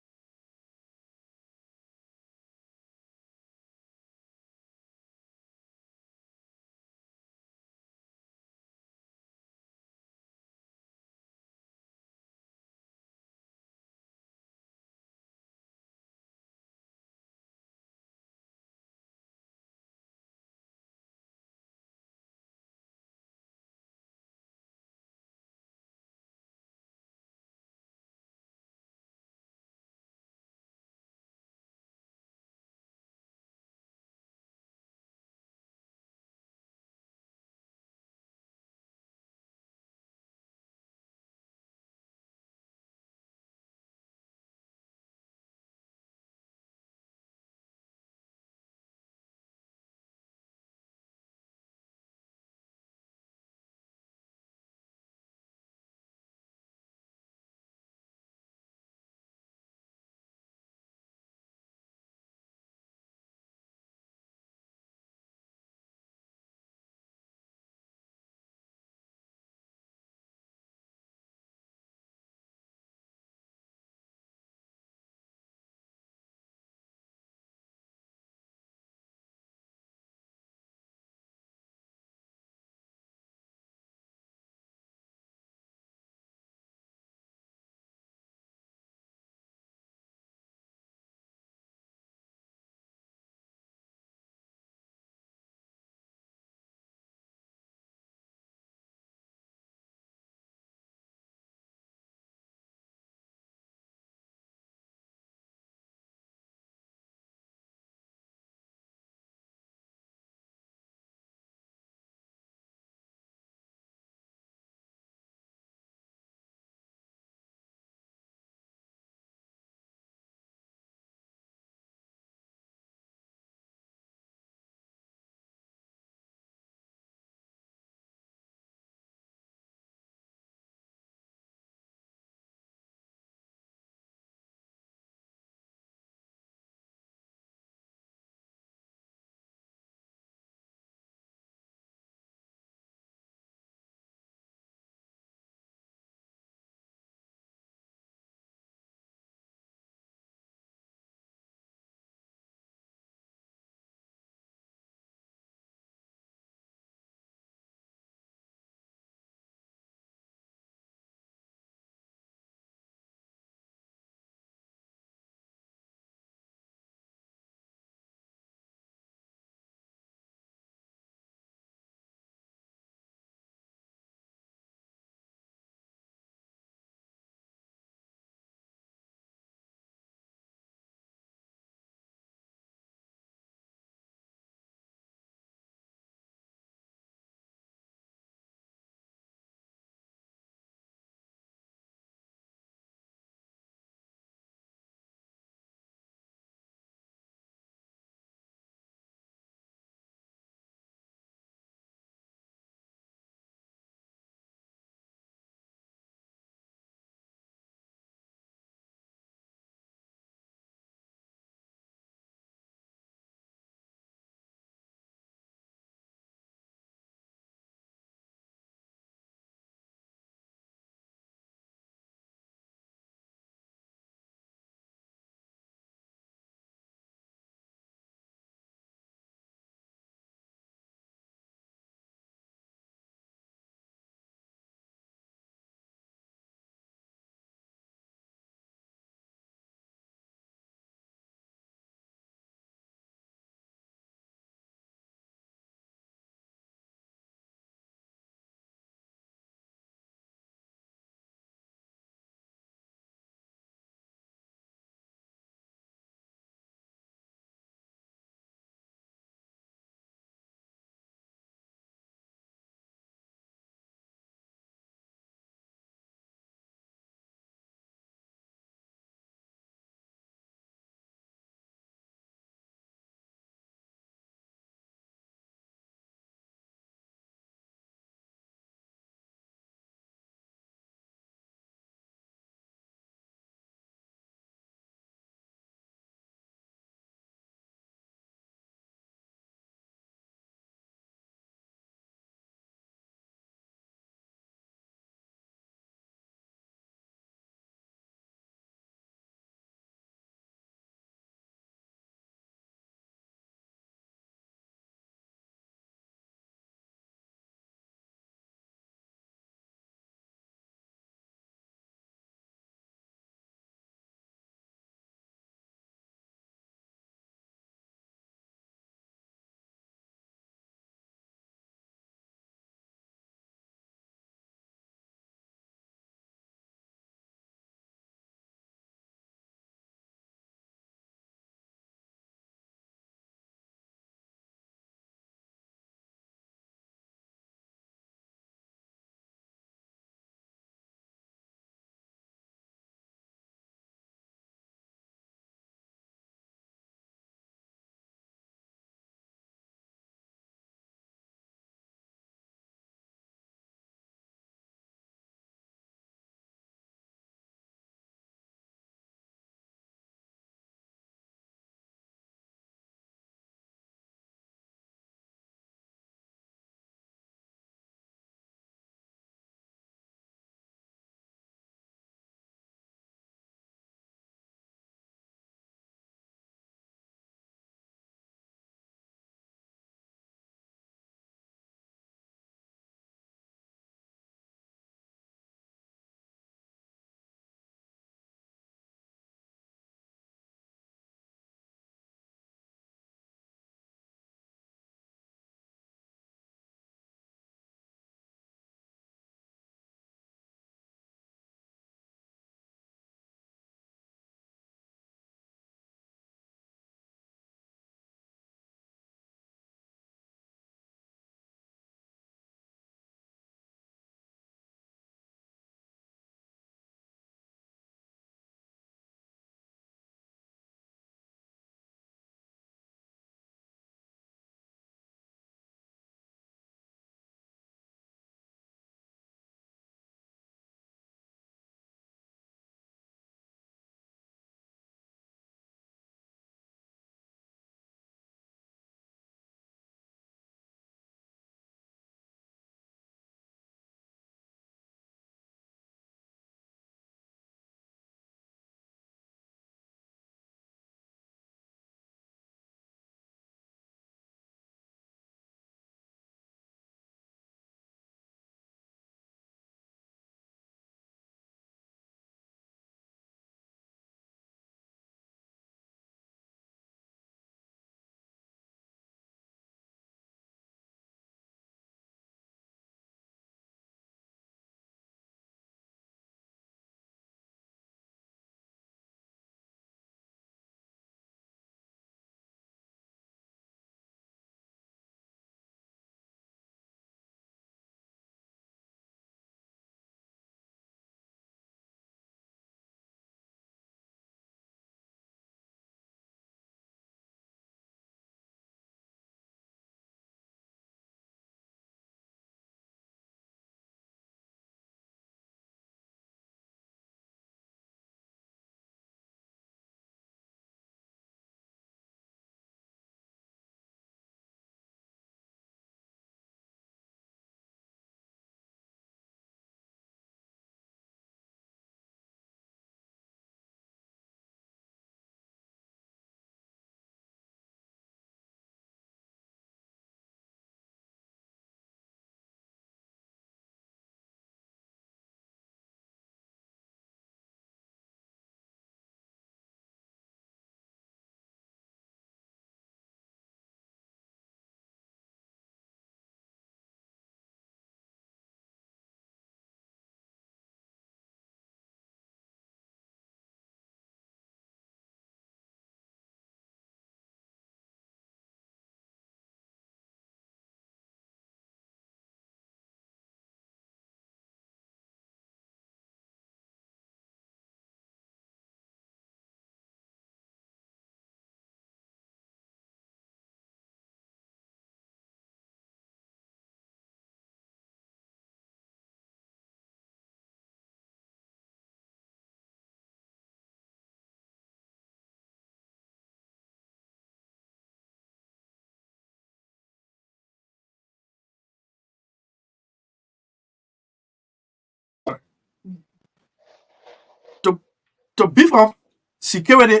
to beef up security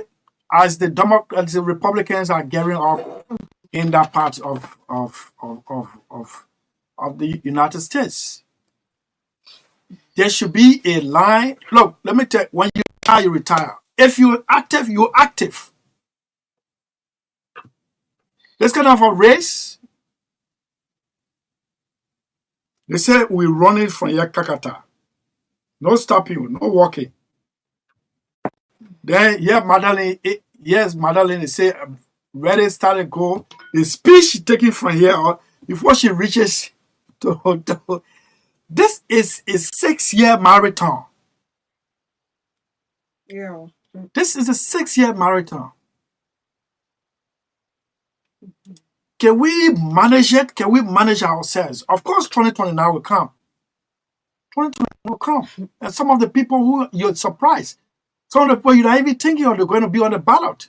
as the Republicans are gearing up in that part of the United States. There should be a line. Look, let me tell you, when you retire, you retire. If you're active, you're active. This kind of a race, they say we're running from Yakakata. No stopping, no walking. Then, yeah, Magdalene, Magdalene, they say, ready, started, go. The speed she's taking from here before she reaches to this is a 6-year marathon. Yeah. This is a 6-year marathon. Can we manage it? Can we manage ourselves? Of course, 2029 will come. 2029 will come. And some of the people who you're surprised, some of the people you're not even thinking of, they're going to be on the ballot,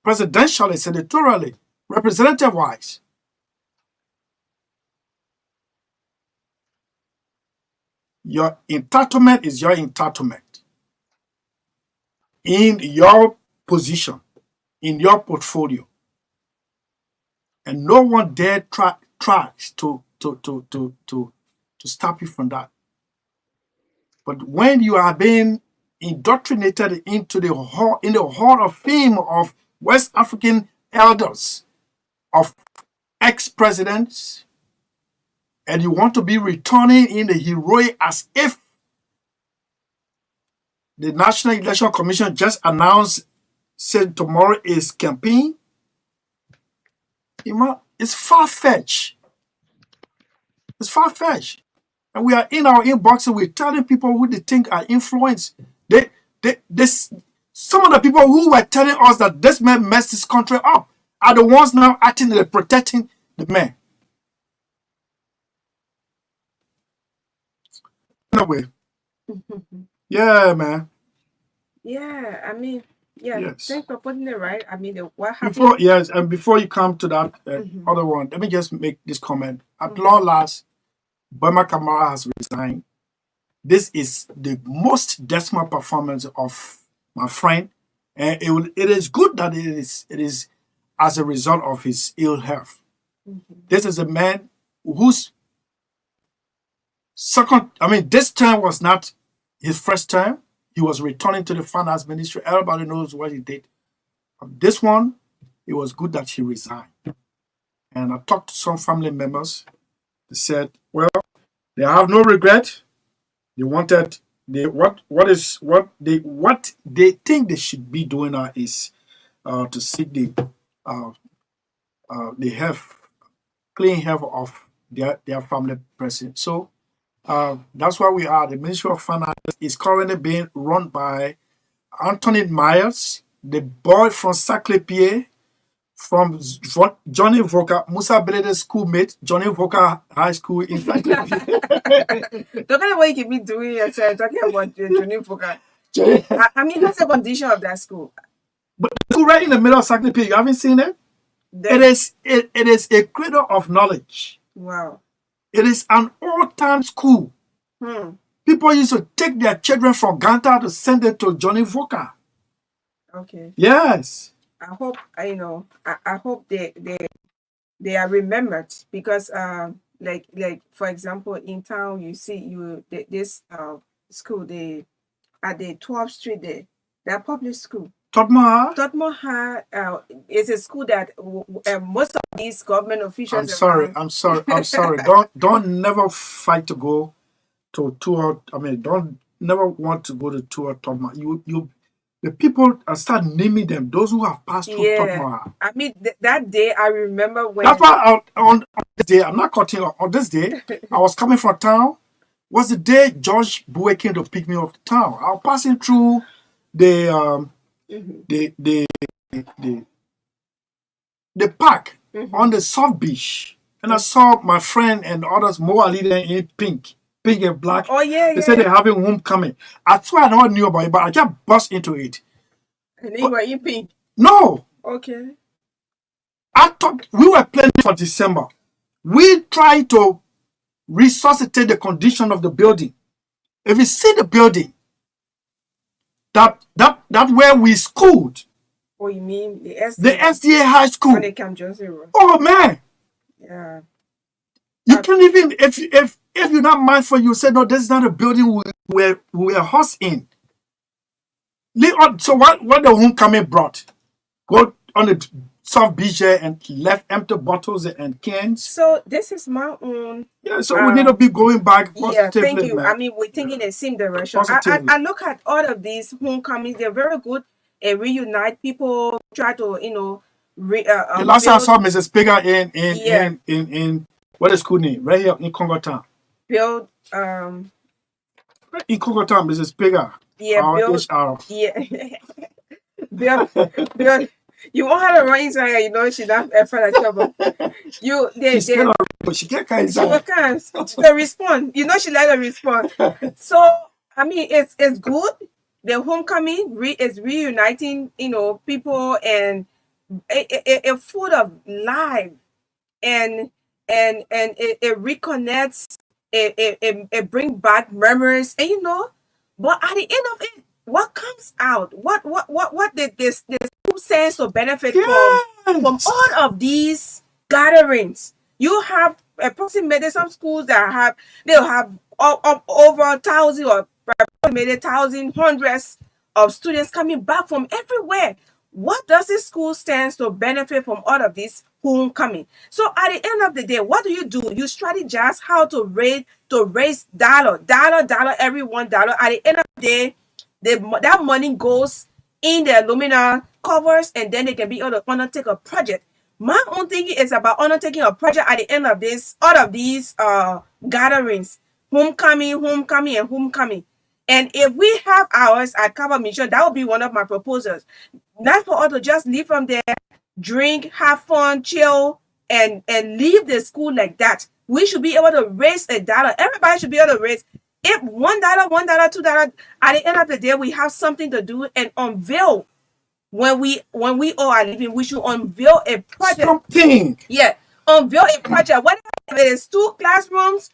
presidentially, senatorially, representative-wise. Your entitlement is your entitlement. In your position, in your portfolio. And no one dare tries to stop you from that. But when you are being indoctrinated into the hall of fame of West African elders, of ex-presidents, and you want to be returning in the heroic as if the National Election Commission just announced, said tomorrow is campaign, it's far-fetched. It's far-fetched. And we are in our inbox and we're telling people who they think are influenced. Some of the people who were telling us that this man messed this country up are the ones now acting and protecting the man. Anyway. Yeah, man. Yeah, I mean, yeah. Yes. Thanks for putting it right. I mean, what happened? Before you come to that other one, let me just make this comment. At long last, Burma Kamara has resigned. This is the most dismal performance of my friend, and it is good that it is as a result of his ill health. This is a man whose this term was not his first term. He was returning to the finance ministry. Everybody knows what he did. This one, it was good that he resigned. And I talked to some family members. They said, well, they have no regret. They wanted what they think they should be doing now is to seek the health, clean health of their family person. So that's why we are. The Ministry of Finance is currently being run by Anthony Myers, the boy from Saclay, from Johnny Voka, Musa Belede's schoolmate, Johnny Voka High School in Saclay. Talking about what you can be doing yourself, talking about Johnny Voka. I mean, what's the condition of that school? But the school right in the middle of Saclay, you haven't seen it? It is a cradle of knowledge. Wow. It is an old-time school. People used to take their children from Ganta to send them to Johnny Voka. Okay. Yes. I hope I hope they are remembered because like for example in town you see this school at the 12th Street there, that public school. Tottenham is a school that most of these government officials. I'm sorry. Don't never fight to go to tour. Don't never want to go to tour Tottenham. The people start naming them. Those who have passed through Tottenham. I mean that day I remember when. That's why on this day I'm not cutting on this day. I was coming from town. Was the day George Bowie came to pick me up to town. I was passing through the park on the South Beach, and I saw my friend and others more leader in pink and black. Oh yeah, they said they're having homecoming. I swear I never knew about it, but I just burst into it. And you were in pink? No. Okay. I thought we were planning for December. We tried to resuscitate the condition of the building. If you see the building, that where we schooled. Oh, you mean the The SDA High School. On the Camp Johnson Road. Oh man. Yeah. You can't even if you're not mindful, you say no, this is not a building we are host in. So what the homecoming brought? Go on the soft beach there and left empty bottles and cans. So this is my own. Yeah, so we need to be going back positively. Yeah, thank you. Man. I mean, we're thinking in the same direction. I look at all of these homecomings; they're very good and reunite people. Try to the last time I saw Mrs. Pigger in what is school name right here in Congo Town. Build in Congo Town, Mrs. Pigger. Yeah, build. Yeah, build. You want her to run inside her, you know she's not for the trouble. She can't inside. She respond. You know she let her respond. So I mean it's good. The homecoming is reuniting, people and a full of life and it reconnects, it brings back memories and but at the end of it, what comes out? What did this sense of benefit from all of these gatherings? You have approximately some schools that they'll have over 1,000 or approximately 1,000, hundreds of students coming back from everywhere. What does this school stand to benefit from all of this homecoming? So at the end of the day, what do? You strategize how to raise dollar every $1. At the end of the day, that money goes in the alumina covers, and then they can be able to undertake a project. My own thinking is about undertaking a project at the end of all of these gatherings, homecoming. And if we have ours at Cover Mission, that would be one of my proposals. Not for us to just leave from there, drink, have fun, chill, and leave the school like that. We should be able to raise $1. Everybody should be able to raise if $1, $2. At the end of the day, we have something to do and unveil. When we all are leaving, we should unveil a project. Something. Yeah, unveil a project. Whether it is 2 classrooms,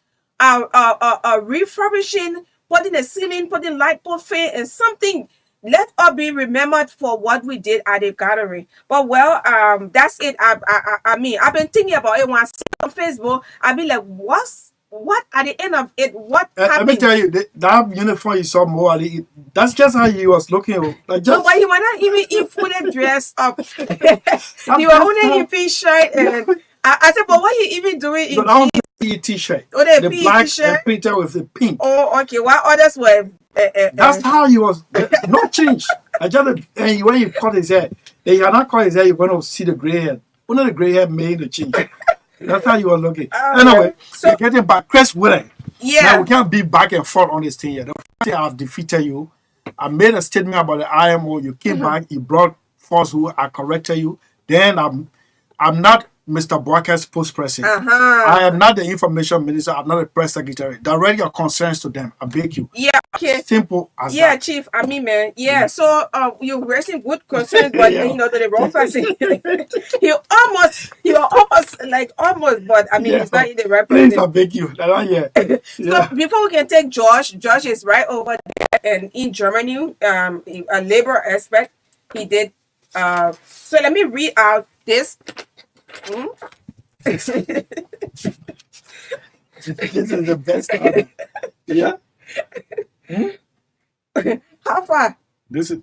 refurbishing, putting a ceiling, putting light pole fan, and something. Let us be remembered for what we did at the gathering. But that's it. I mean, I've been thinking about it when I see it on Facebook. I've been like, what at the end of it? What happened? Let me tell you, that uniform you saw more. That's just how he was looking. Like no, but he was not even fully dressed up. He was only in t-shirt, and I said, but what are you even doing in t-shirt? Oh, the black t-shirt printed with the pink. Oh, okay. While others were. That's how he was. No change. And when you cut his hair, if you had not cut his hair, you're going to see the gray hair. Only the gray hair made the change. That's how you were looking. Anyway, so we're getting back. Chris Willen. Yeah. Now we can't be back and forth on this thing yet. The first thing I've defeated you. I made a statement about the IMO. You came back. You brought falsehood. I corrected you. Then I'm not Mr. Boake's spokesperson. I am not the information minister. I'm not a press secretary. Direct your concerns to them. I beg you. Yeah. Okay. Simple as that. Yeah, Chief. I mean, man. Yeah. So you're raising good concerns, but to the wrong person. you almost, but I mean, it's not in the right person. Please, I beg you. So before we can take Josh is right over there and in Germany, a labor aspect. He did. So let me read out this. This is the best time. Yeah. How far? This is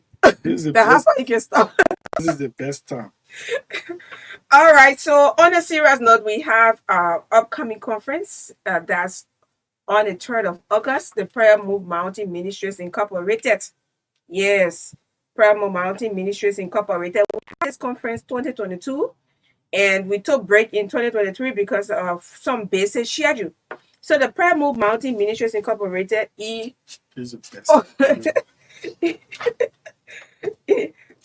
the best. How far you can stop? This is the best time. All right. So on a serious note, we have our upcoming conference that's on the 3rd of August. The Prayer Move Mountain Ministries Incorporated. Yes, Prayer Move Mountain Ministries Incorporated. We had this conference 2022. And we took break in 2023 because of some basic schedule. So the Prayer Move Mountain Ministries Incorporated is the best.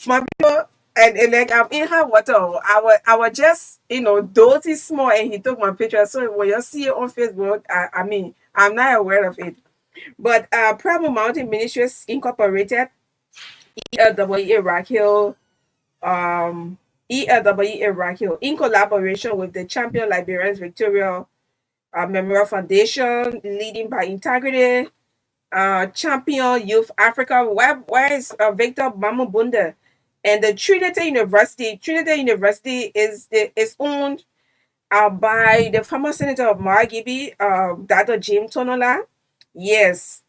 My people, and like I'm in hot water. I was just dozy small, and he took my picture. So when you see it on Facebook, I mean I'm not aware of it. But Prayer Move Mountain Ministries Incorporated, ELWA Rock Hill, ELWA Rock Hill, in collaboration with the Champion Liberians Victoria Memorial Foundation, leading by Integrity, champion Youth Africa. Where is Victor Mamubunda? And the Trinity University. Trinity University is owned by the former senator of Margibi, Dr. Jim Tonola. Yes,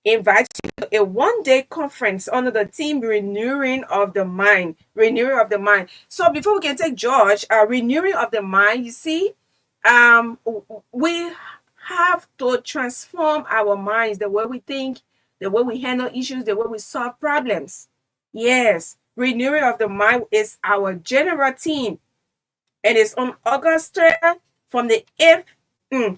invites you to a one-day conference under the theme renewing of the mind. Renewing of the mind. So before we can take George, renewing of the mind, you see, we have to transform our minds, the way we think, the way we handle issues, the way we solve problems. Yes, renewing of the mind is our general theme, and it's on August 3rd from the 8th,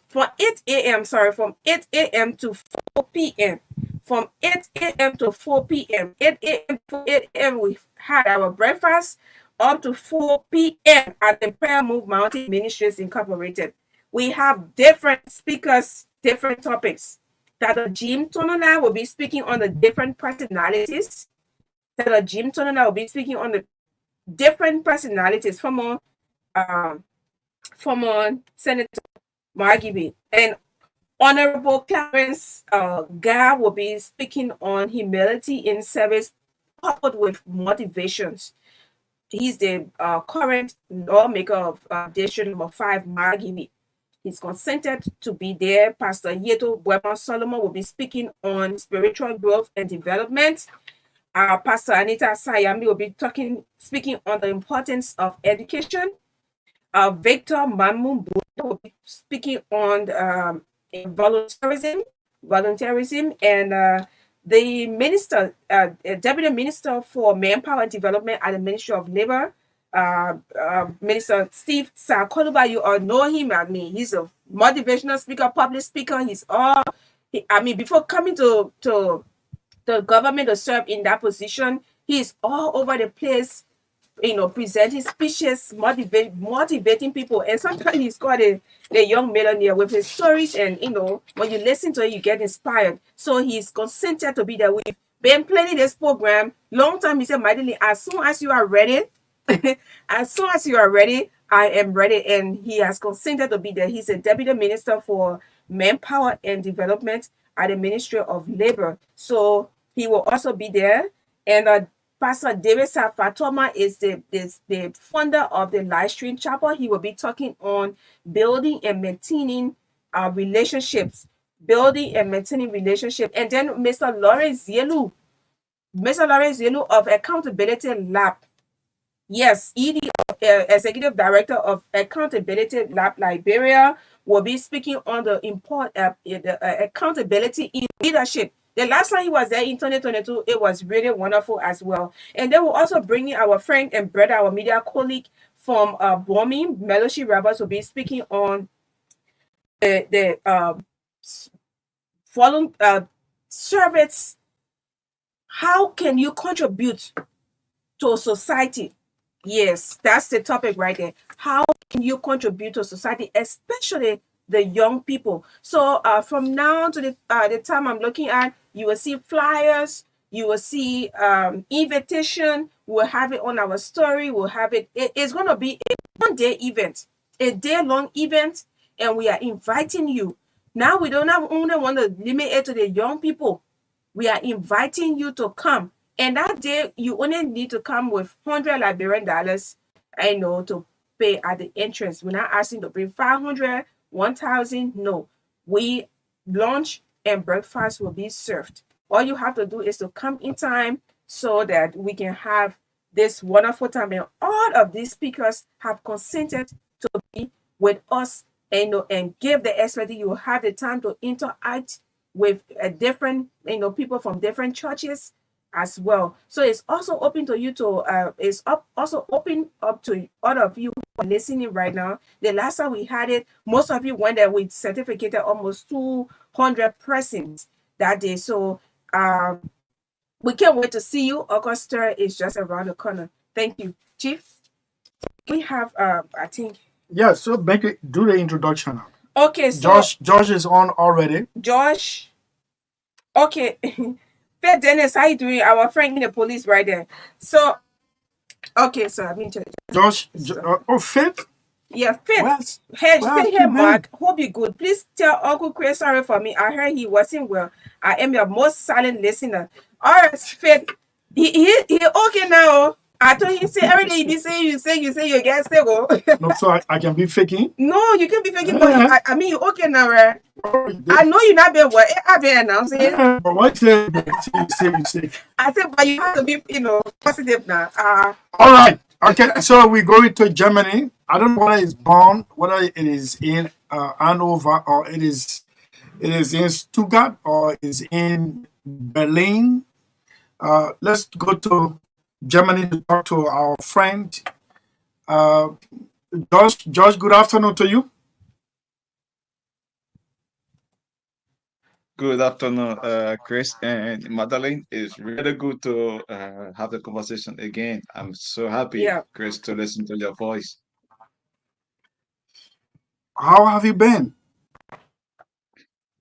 from 8 a.m. Sorry, from 8 a.m. to 4 p.m. From 8 a.m. to 4 p.m. 8 a.m. to 8 a.m. we had our breakfast up to 4 p.m. at the Prayer Move Mountain Ministries Incorporated. We have different speakers, different topics. Dr. Jim Tonona will be speaking on the different personalities. Dr. Jim Tonona will be speaking on the different personalities from Senator Margibi. And Honorable Clarence Gar will be speaking on humility in service coupled with motivations. He's the current lawmaker of District Number 5, Margibi. He's consented to be there. Pastor Yeto Buema Solomon will be speaking on spiritual growth and development. Pastor Anita Sayami will be speaking on the importance of education. Victor Mamumbu will be speaking on volunteerism, and the minister, Deputy Minister for Manpower and Development at the Ministry of Labor, Minister Steve Saah, you all know him. I mean, he's a motivational speaker, public speaker. Before coming to the government to serve in that position, he's all over the place, presenting speeches, motivating people. And sometimes he's got a young millionaire with his stories, and when you listen to it, you get inspired. So he's consented to be there. We've been planning this program long time. He said, Magdalene, as soon as you are ready, I am ready. And he has consented to be there. He's a Deputy Minister for Manpower and Development at the Ministry of Labor. So he will also be there. And Pastor David Safatoma is the founder of the Livestream Chapel. He will be talking on building and maintaining relationships. And then Mr. Lawrence Yelu of Accountability Lab. Yes, ED, Executive Director of Accountability Lab Liberia, will be speaking on the accountability in leadership. The last time he was there in 2022, it was really wonderful as well. And then we'll also bring in our friend and brother, our media colleague from Bomi, Meloshi Roberts, will be speaking on the following service. How can you contribute to society? Yes, that's the topic right there. How can you contribute to society, especially the young people? So from now to the time I'm looking at, you will see flyers, you will see invitation. We'll have it on our story. We'll have it. It's going to be a one-day event, a day-long event, and we are inviting you. Now we don't only want to limit it to the young people. We are inviting you to come. And that day, you only need to come with $100 Liberian dollars, to pay at the entrance. We're not asking to bring 500, 1,000. No, lunch and breakfast will be served. All you have to do is to come in time so that we can have this wonderful time. And all of these speakers have consented to be with us, and give the expertise. You will have the time to interact with different, people from different churches as well. So it's also open to you to also open up to all of you who are listening right now. The last time we had it, most of you went there with certificated almost 200 persons that day. So we can't wait to see you. August 3rd is just around the corner. Thank you, Chief. We have I think. Yeah, so make it, do the introduction now. Okay, so Josh is on already. Josh. Okay. Fair Dennis, how you doing? Our friend in the police right there. So, okay, so I mean, Josh, Faith? Yeah, Faith. Well, Hey, Mark. Hope you good. Please tell Uncle Chris sorry for me. I heard he wasn't well. I am your most silent listener. All right, Faith. He okay now. I told him say every day you say you get sick. Oh. No, so I can be faking. No, you can't be faking, but I mean you okay now, right? Oh, I know you not been what I've been announcing. but what you say? I said, but you have to be, positive now. All right. Okay. So we go into Germany. I don't know whether it's born, whether it is in Hanover or it is in Stuttgart or is in Berlin. Let's go to Germany to talk to our friend Josh. Josh, good afternoon to you. Good afternoon, Chris and Magdalene. It's really good to have the conversation again. I'm so happy, Yeah. Chris, to listen to your voice. How have you been?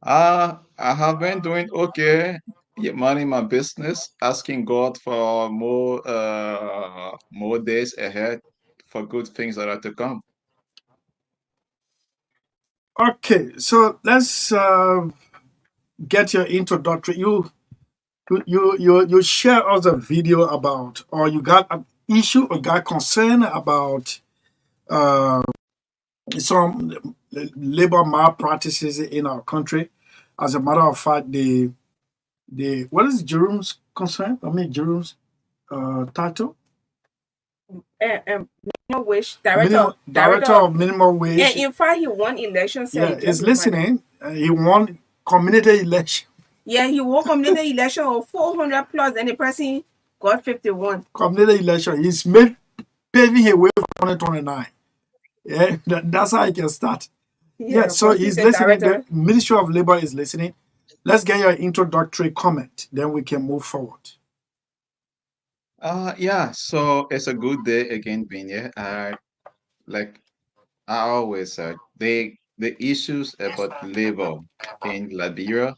I have been doing okay. Yeah, minding my business, asking God for more days ahead, for good things that are to come. Okay, so let's get your introductory. You share us a video about, or you got an issue or got concern about uh, some labor malpractices in our country. As a matter of fact, the what is Jerome's concern? I mean Jerome's title? Minimum wage director, Director of minimum wage. and in fact, he won election. Yeah, he's listening. He won community election. Yeah, he won community election of 400 plus, and the person got 51. Community election. He's paving his way for 2029. Yeah, that's how he can start. Yeah, so but he's a listening. director. The Ministry of Labor is listening. Let's get your introductory comment, then we can move forward. Yeah, so it's a good day again being here. Like I always said, the issues about labor in Liberia,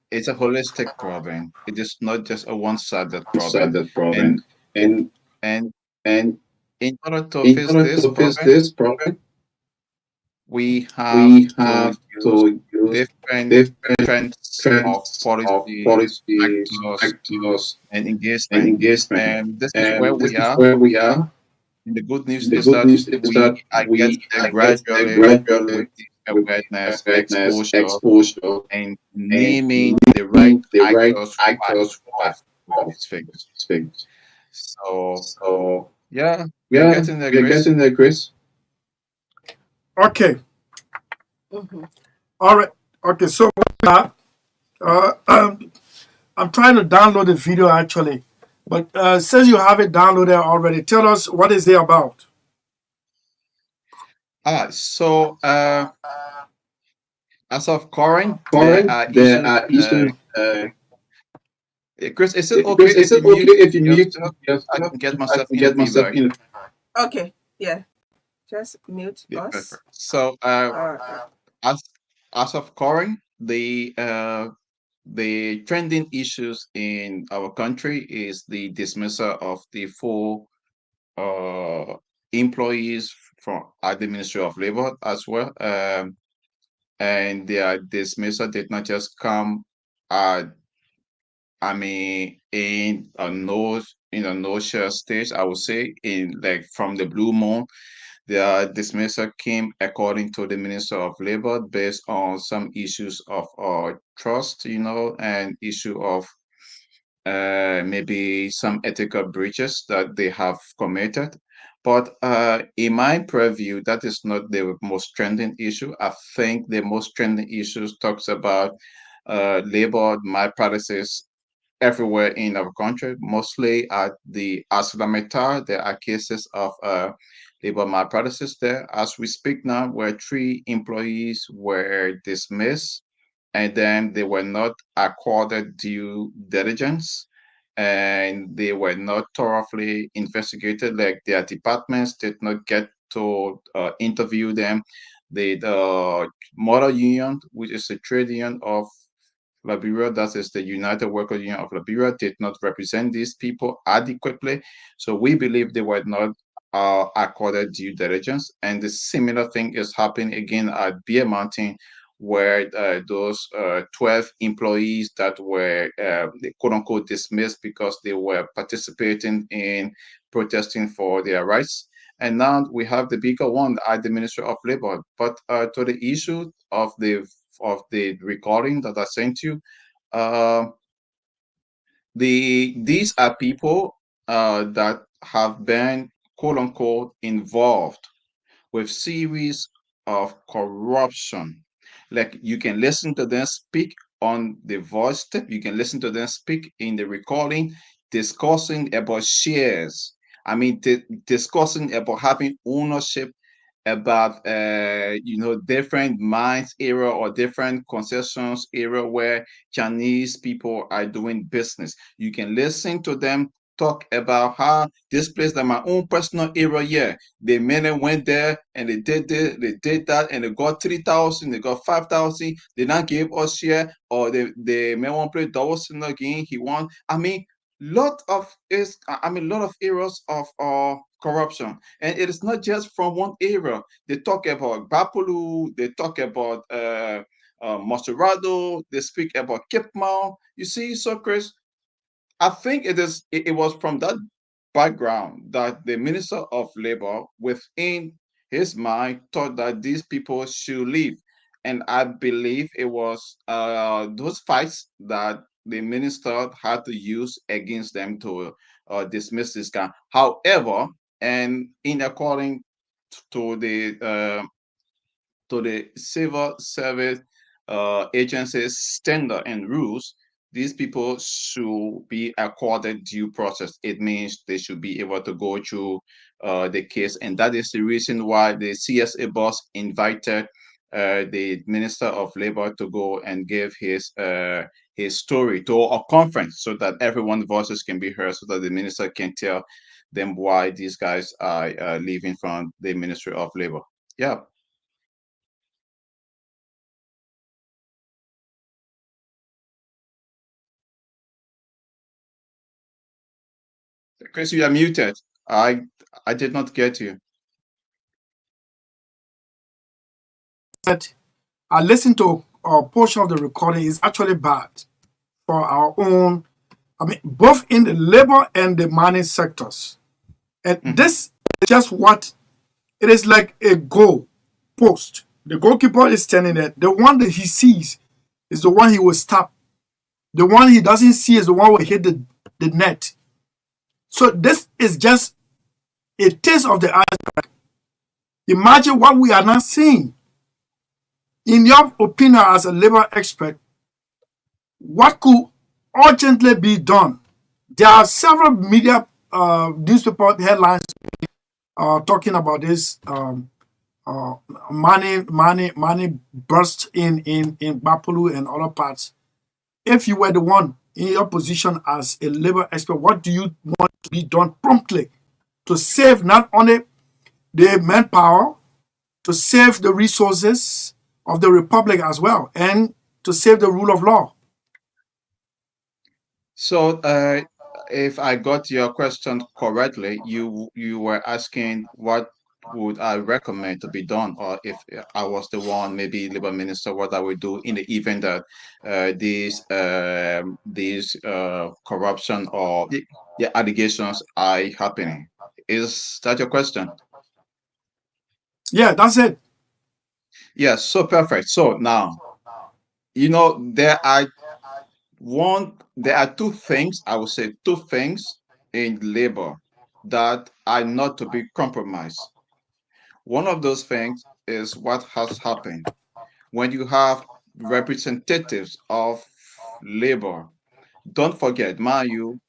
it's a holistic problem. It is not just a one-sided problem. That And problem. And and and in order to in face order this to face problem, this problem, we have we to have use to use different different trends of trends of policies, policies, factors, factors, and and engagement. engagement. And this is where And this we is are. where we are. And the good news The is good that news is we that are we getting there are getting there gradually with gradually this with awareness, awareness, exposure, exposure, and and naming the right naming the right actors who are actors involved with of these things. things. So, So yeah, we are yeah, getting there, we are Chris. getting there, Chris. Okay. All right. Okay, so uh, I'm trying to download the video actually, but since you have it downloaded already, tell us what is it about. So as of current, there Current, are there issues. are issues. Chris, is it okay Chris, is if you it okay mute if you mute yourself? I yourself? can get I myself can in get myself feedback. in. Okay, yeah. Just mute Yeah, us. perfect. So as of current, the trending issues in our country is the dismissal of the full employees from at the Ministry of Labor as well. And their dismissal did not just come uh I mean in a no share stage, I would say, in like from the blue moon. The dismissal came according to the Minister of Labor based on some issues of trust, and issue of maybe some ethical breaches that they have committed. But in my preview, that is not the most trending issue. I think the most trending issues talks about labor malpractices everywhere in our country, mostly at the ArcelorMittal. There are cases of labor malpractices there. As we speak now, where 3 employees were dismissed and then they were not accorded due diligence and they were not thoroughly investigated, like their departments did not get to interview them. The model union, which is a trade union of Liberia, that is the United Worker Union of Liberia, did not represent these people adequately. So we believe they were not accorded due diligence. And the similar thing is happening again at Beer Mountain, where those 12 employees that were quote unquote dismissed because they were participating in protesting for their rights. And now we have the bigger one at the Ministry of Labor. But to the issue of the recording that I sent you, uh, these are people that have been quote unquote involved with series of corruption. Like you can listen to them speak on the voice tape, you can listen to them speak in the recording, discussing about shares. I mean, discussing about having ownership, about different mines area or different concessions area where Chinese people are doing business. You can listen to them talk about how this place that my own personal area here, the men went there and they did this, they did that, and they got 3,000, they got 5,000, they not gave us share, or the man want to play double again, he won. I mean, lot of areas of corruption, and it is not just from one area. They talk about Bapulu, they talk about Mosterado, they speak about Cape Mount. You see, so Chris, I think it was from that background that the Minister of Labor, within his mind, thought that these people should leave. And I believe it was those fights that the minister had to use against them to dismiss this guy. However, and in according to the civil service agencies standard and rules, these people should be accorded due process. It means they should be able to go through the case, and that is the reason why the CSA boss invited the Minister of Labor to go and give his story to a conference so that everyone's voices can be heard, so that the minister can tell them why these guys are leaving from the Ministry of Labor. Yeah. Chris, you are muted. I did not get you. That I listened to a portion of the recording is actually bad for our own, I mean, both in the labor and the mining sectors. And this is just what it is, like a goal post. The goalkeeper is standing there. The one that he sees is the one he will stop. The one he doesn't see is the one who will hit the net. So this is just a taste of the iceberg. Imagine what we are not seeing. In your opinion, as a labor expert, what could urgently be done? There are several media newspaper headlines talking about this money burst in Bapulu and other parts. If you were the one in your position as a labor expert, what do you want to be done promptly to save not only the manpower, to save the resources of the republic as well, and to save the rule of law? So, if I got your question correctly, you were asking what would I recommend to be done, or if I was the one, maybe labor minister, what I would do in the event that these corruption or allegations are happening. Is that your question? Yeah, that's it. Yes, so perfect. So now, there are two things, I would say two things in labor that are not to be compromised. One of those things is what has happened when you have representatives of labor. Don't forget, mind you,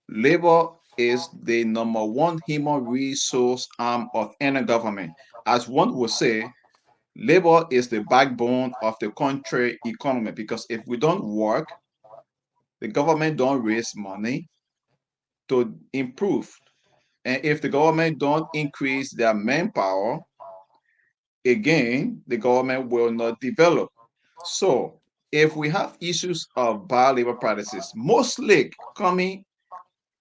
labor is the number one human resource arm of any government. As one would say, labor is the backbone of the country economy, because if we don't work, the government don't raise money to improve. And if the government don't increase their manpower, again, the government will not develop. So if we have issues of bad labor practices, mostly coming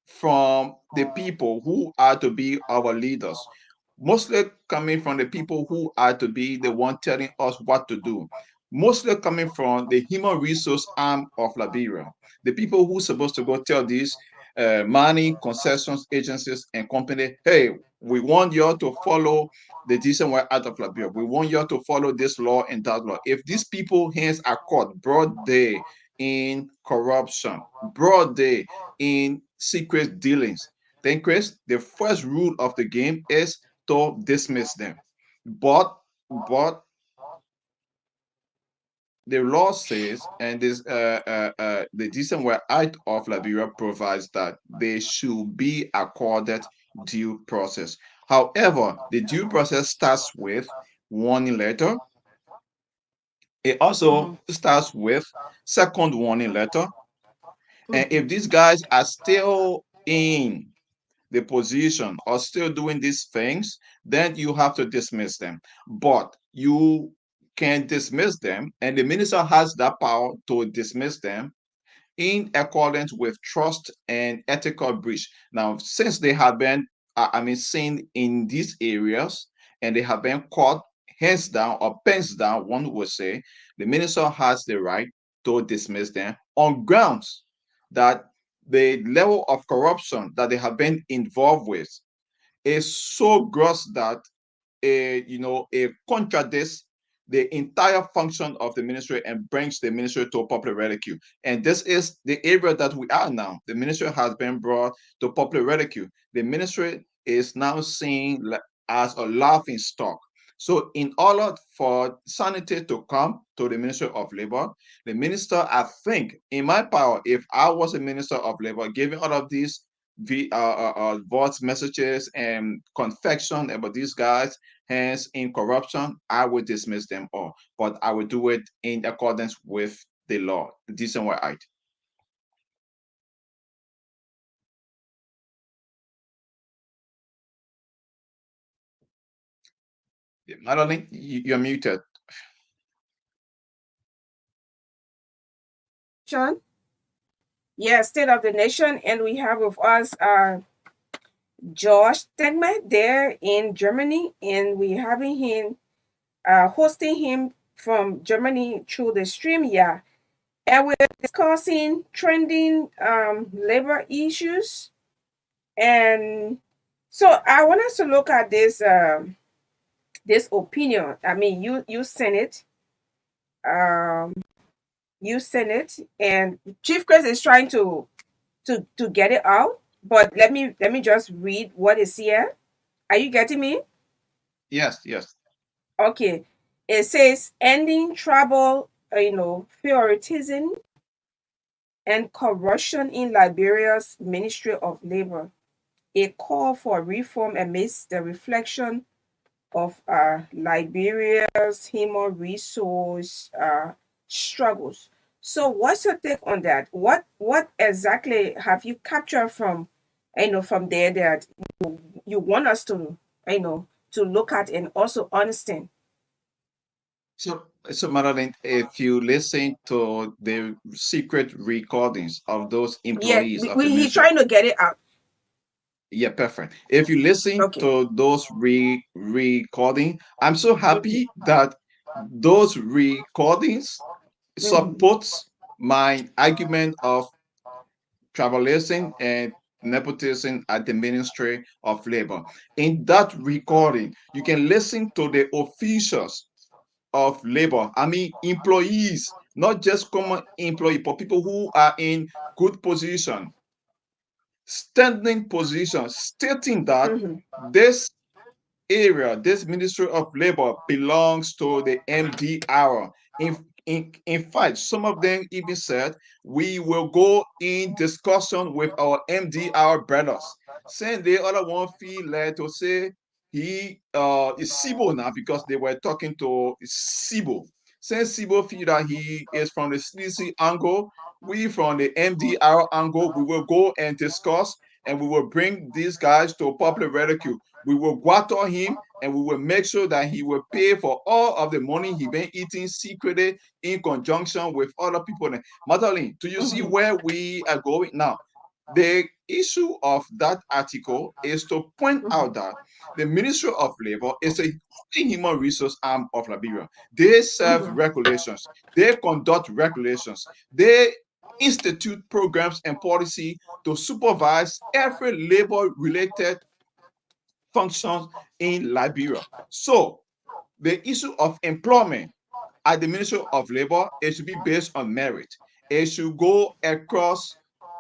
from the people who are to be our leaders, mostly coming from the people who are to be the one telling us what to do. mostly coming from the human resource arm of Liberia. The people who supposed to go tell these money concessions agencies and company, hey, we want you all to follow the decent way out of Liberia. We want you all to follow this law and that law. If these people hands are caught broad day in corruption, broad day in secret dealings, then Chris, the first rule of the game is to dismiss them. But the law says, and this the decent way out of Liberia provides that they should be accorded due process. However, the due process starts with warning letter. It also starts with second warning letter. And if these guys are still in the position or still doing these things, then you have to dismiss them. But you can dismiss them, and the minister has that power to dismiss them in accordance with trust and ethical breach. Now, since they have been, seen in these areas and they have been caught hands down or pens down, one would say, the minister has the right to dismiss them on grounds that the level of corruption that they have been involved with is so gross that it contradicts the entire function of the ministry and brings the ministry to public ridicule. And this is the area that we are now. The ministry has been brought to public ridicule. The ministry is now seen as a laughing stock. So, in order for sanity to come to the Ministry of Labor, the minister, I think, in my power, if I was a minister of labor, giving all of these voice messages and confection about these guys, hence in corruption, I would dismiss them all. But I would do it in accordance with the law, the decent way out. Magdalene, you're muted. Sean? Yeah, State of the Nation, and we have with us Josh Tegma there in Germany, and we're having him hosting him from Germany through the stream. Yeah, and we're discussing trending labor issues, and so I want us to look at this opinion. I mean, you sent it. Um, you sent it, and Chief Chris is trying to get it out. But let me just read what is here. Are you getting me? Yes, yes. Okay. It says ending trouble, favoritism and corruption in Liberia's Ministry of Labor. A call for reform amidst the reflection of Liberia's human resource struggles. So, what's your take on that? What exactly have you captured from, from there that you want us to, to look at and also understand? So Madeline, if you listen to the secret recordings of those Yeah, employees of the he's ministry, trying to get it out. yeah, perfect. If you listen Okay. to those recording, I'm so happy that those recordings Mm-hmm. supports my argument of tribalism and nepotism at the Ministry of Labor. In that recording, you can listen to the officials of labor. I mean, employees, not just common employee, but people who are in good position, standing position, stating that Mm-hmm. this area, this Ministry of Labor belongs to the MDR. In fact, some of them even said, we will go in discussion with our MDR brothers. Saying the other one feel led to say he is Sibo now because they were talking to Sibo. Since Sibo feel that he is from the sleazy angle, we from the MDR angle, we will go and discuss and we will bring these guys to public ridicule. We will water him and we will make sure that he will pay for all of the money he been eating secretly in conjunction with other people. Madeline, do you see Mm-hmm. where we are going now? The issue of that article is to point out that the Ministry of Labor is a human resource arm of Liberia. They serve regulations, they conduct regulations, they institute programs and policy to supervise every labor-related functions in Liberia. So the issue of employment at the Ministry of Labor, it should be based on merit. It should go across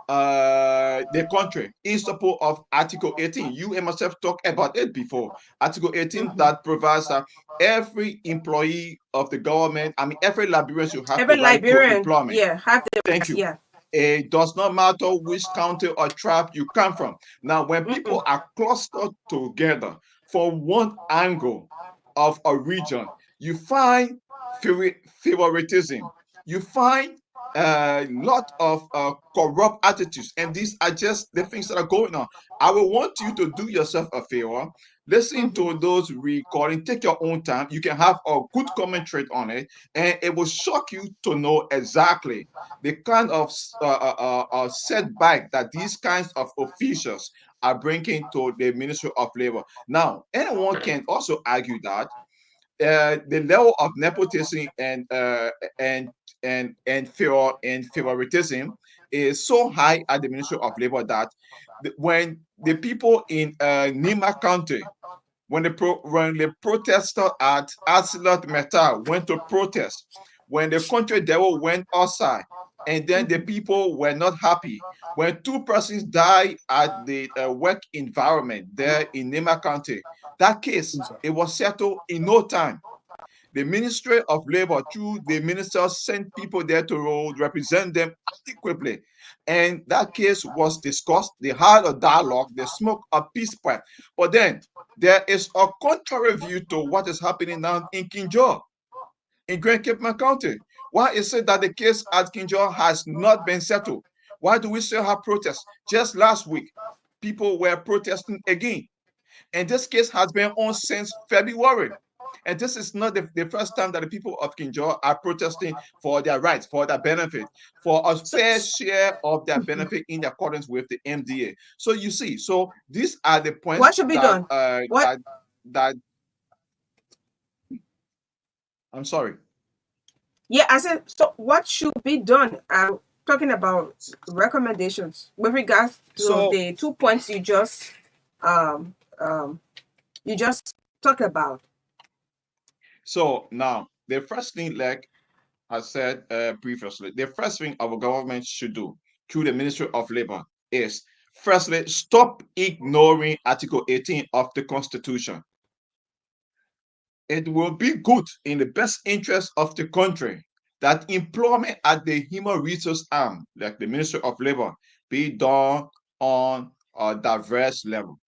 the country in support of Article 18. You and myself talked about it before. Article 18 that provides that every employee of the government, I mean, every Liberian should have Every the right to Liberian, employment. have the Thank you. yeah. It does not matter which county or tribe you come from. Now, when people are clustered together from one angle of a region, you find favoritism. You find a lot of corrupt attitudes, and these are just the things that are going on. I will want you to do yourself a favor. Listen to those recording. Take your own time. You can have a good commentary on it, and it will shock you to know exactly the kind of setback that these kinds of officials are bringing to the Ministry of Labor. Now, anyone can also argue that the level of nepotism and favoritism is so high at the Ministry of Labor that when the people in Nima County, when the protester at Asilat Meta went to protest, when the country devil went outside, and then the people were not happy. When two persons died at the work environment there in Nima County, that case, it was settled in no time. The Ministry of Labor, through the ministers, sent people there to represent them adequately. And that case was discussed. They had a dialogue, they smoked a peace pipe. But then there is a contrary view to what is happening now in Kinjor, in Grand Cape County. Why is it that the case at Kinjor has not been settled? Why do we still have protests? Just last week, people were protesting again. And this case has been on since February. And this is not the first time that the people of Kinjor are protesting for their rights, for their benefit, for a fair share of their benefit in accordance with the MDA. So you see, so these are the points What should be done? That I'm sorry. Yeah, I said, so what should be done? Talking about recommendations with regards to the 2 points um, you just talked about. So now, the first thing, like I said previously, the first thing our government should do through the Ministry of Labor is, firstly, stop ignoring Article 18 of the Constitution. It will be good in the best interest of the country that employment at the human resource arm, like the Ministry of Labor, be done on a diverse level.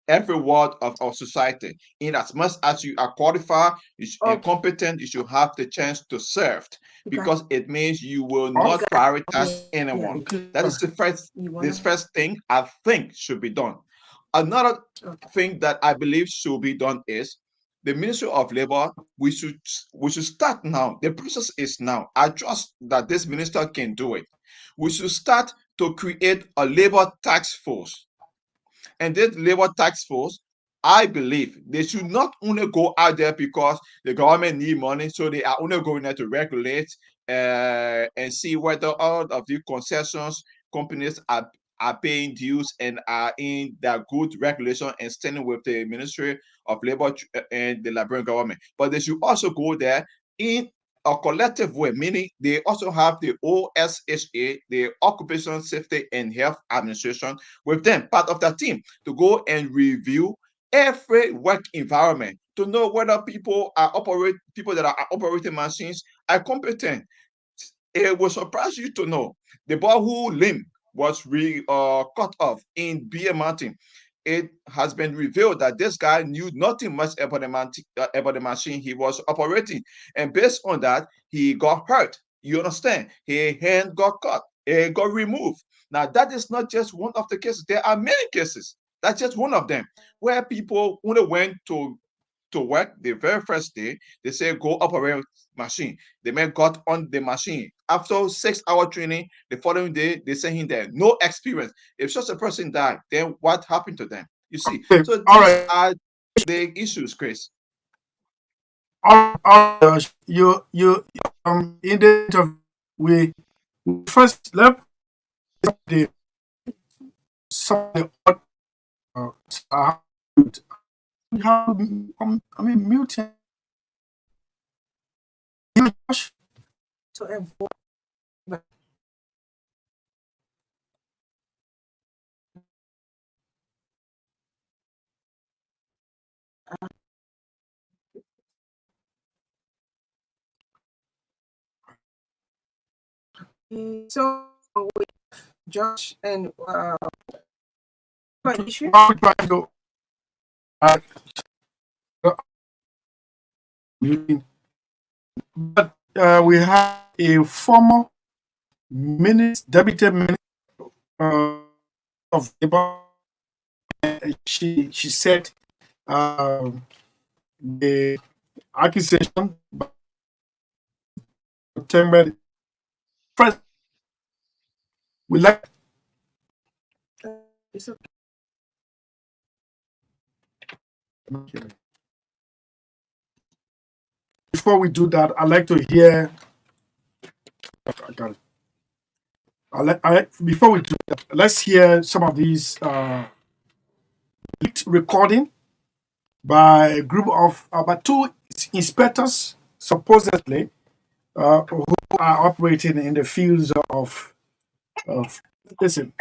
Every ward of our society, in as much as you are qualified and competent, you should have the chance to serve, because it means you will not prioritize anyone. That is the first thing I think should be done. Another thing that I believe should be done is the Ministry of Labor. We should start now. The process is now. I trust that this minister can do it. We should start to create a labor task force. And this labor task force, I believe they should not only go out there because the government need money, so they are only going there to regulate and see whether all of the concessions companies are paying dues and are in their good regulation and standing with the Ministry of Labor and the Liberian government. But they should also go there in a collective way, meaning they also have the OSHA, the Occupational Safety and Health Administration, with them, part of that team, to go and review every work environment to know whether people that are operating machines are competent. It will surprise you to know the boy who limb was cut off in BA Mountain. It has been revealed that this guy knew nothing much about the machine he was operating. And based on that, he got hurt. You understand? His hand got cut. It got removed. Now, that is not just one of the cases. There are many cases. That's just one of them, where people, when they went to work the very first day, they say, go operate machine. The man got on the machine after 6 hour training, the following day they send him there, no experience. If such a person died, then what happened to them? You see, Okay, so all these right, are the issues, Chris. all right. You in the interview, we first let the some of the how I mean mute him. Josh. to avoid. So with Josh and what issue? While we try to uh, but we have a former deputy minister of labor. She said the accusation by September first. We like It's okay. before we do that. I like to hear. I got it. Before we do that, let's hear some of these leaked recording by a group of about two inspectors, supposedly, who are operating in the fields of listen.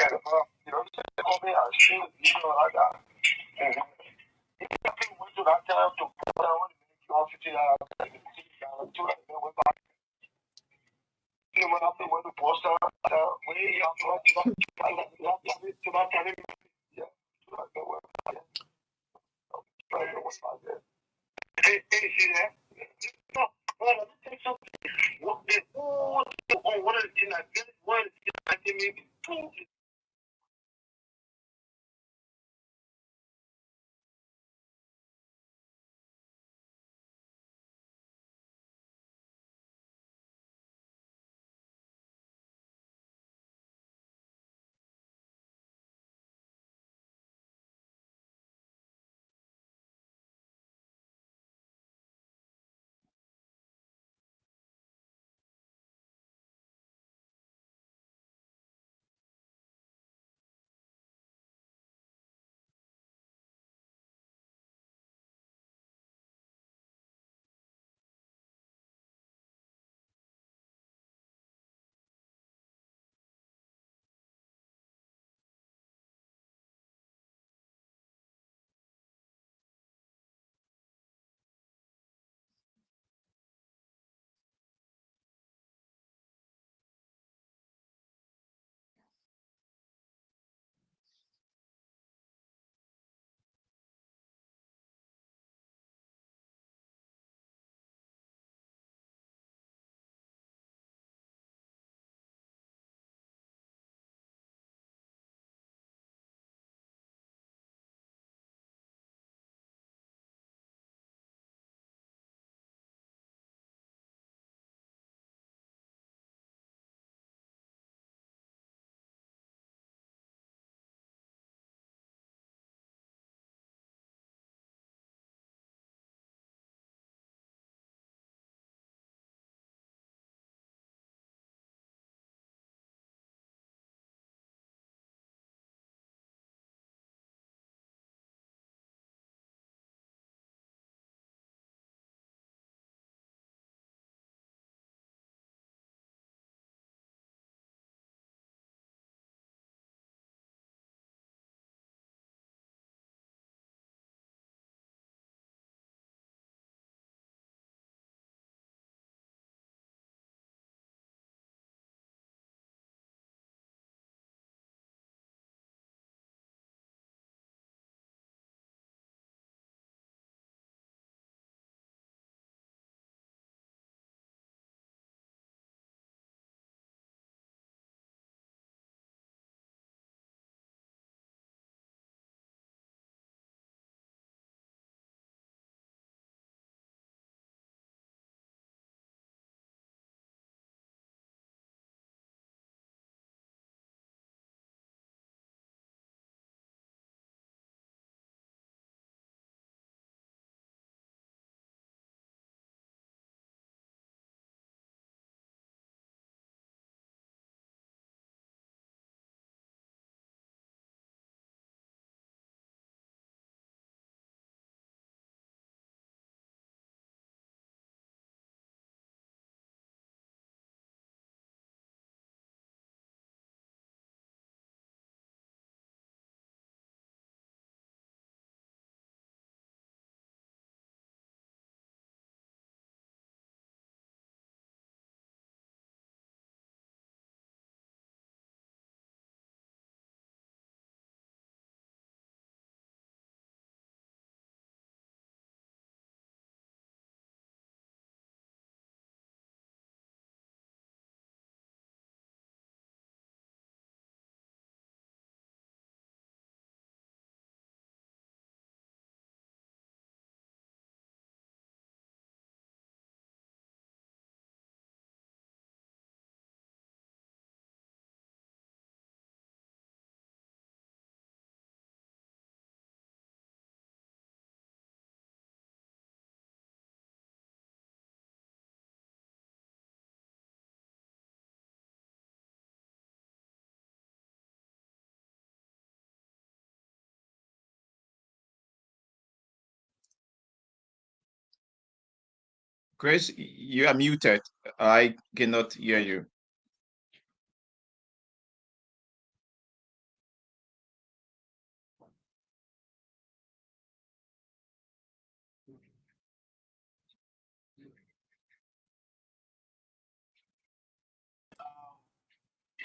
Grace, you are muted. I cannot hear you.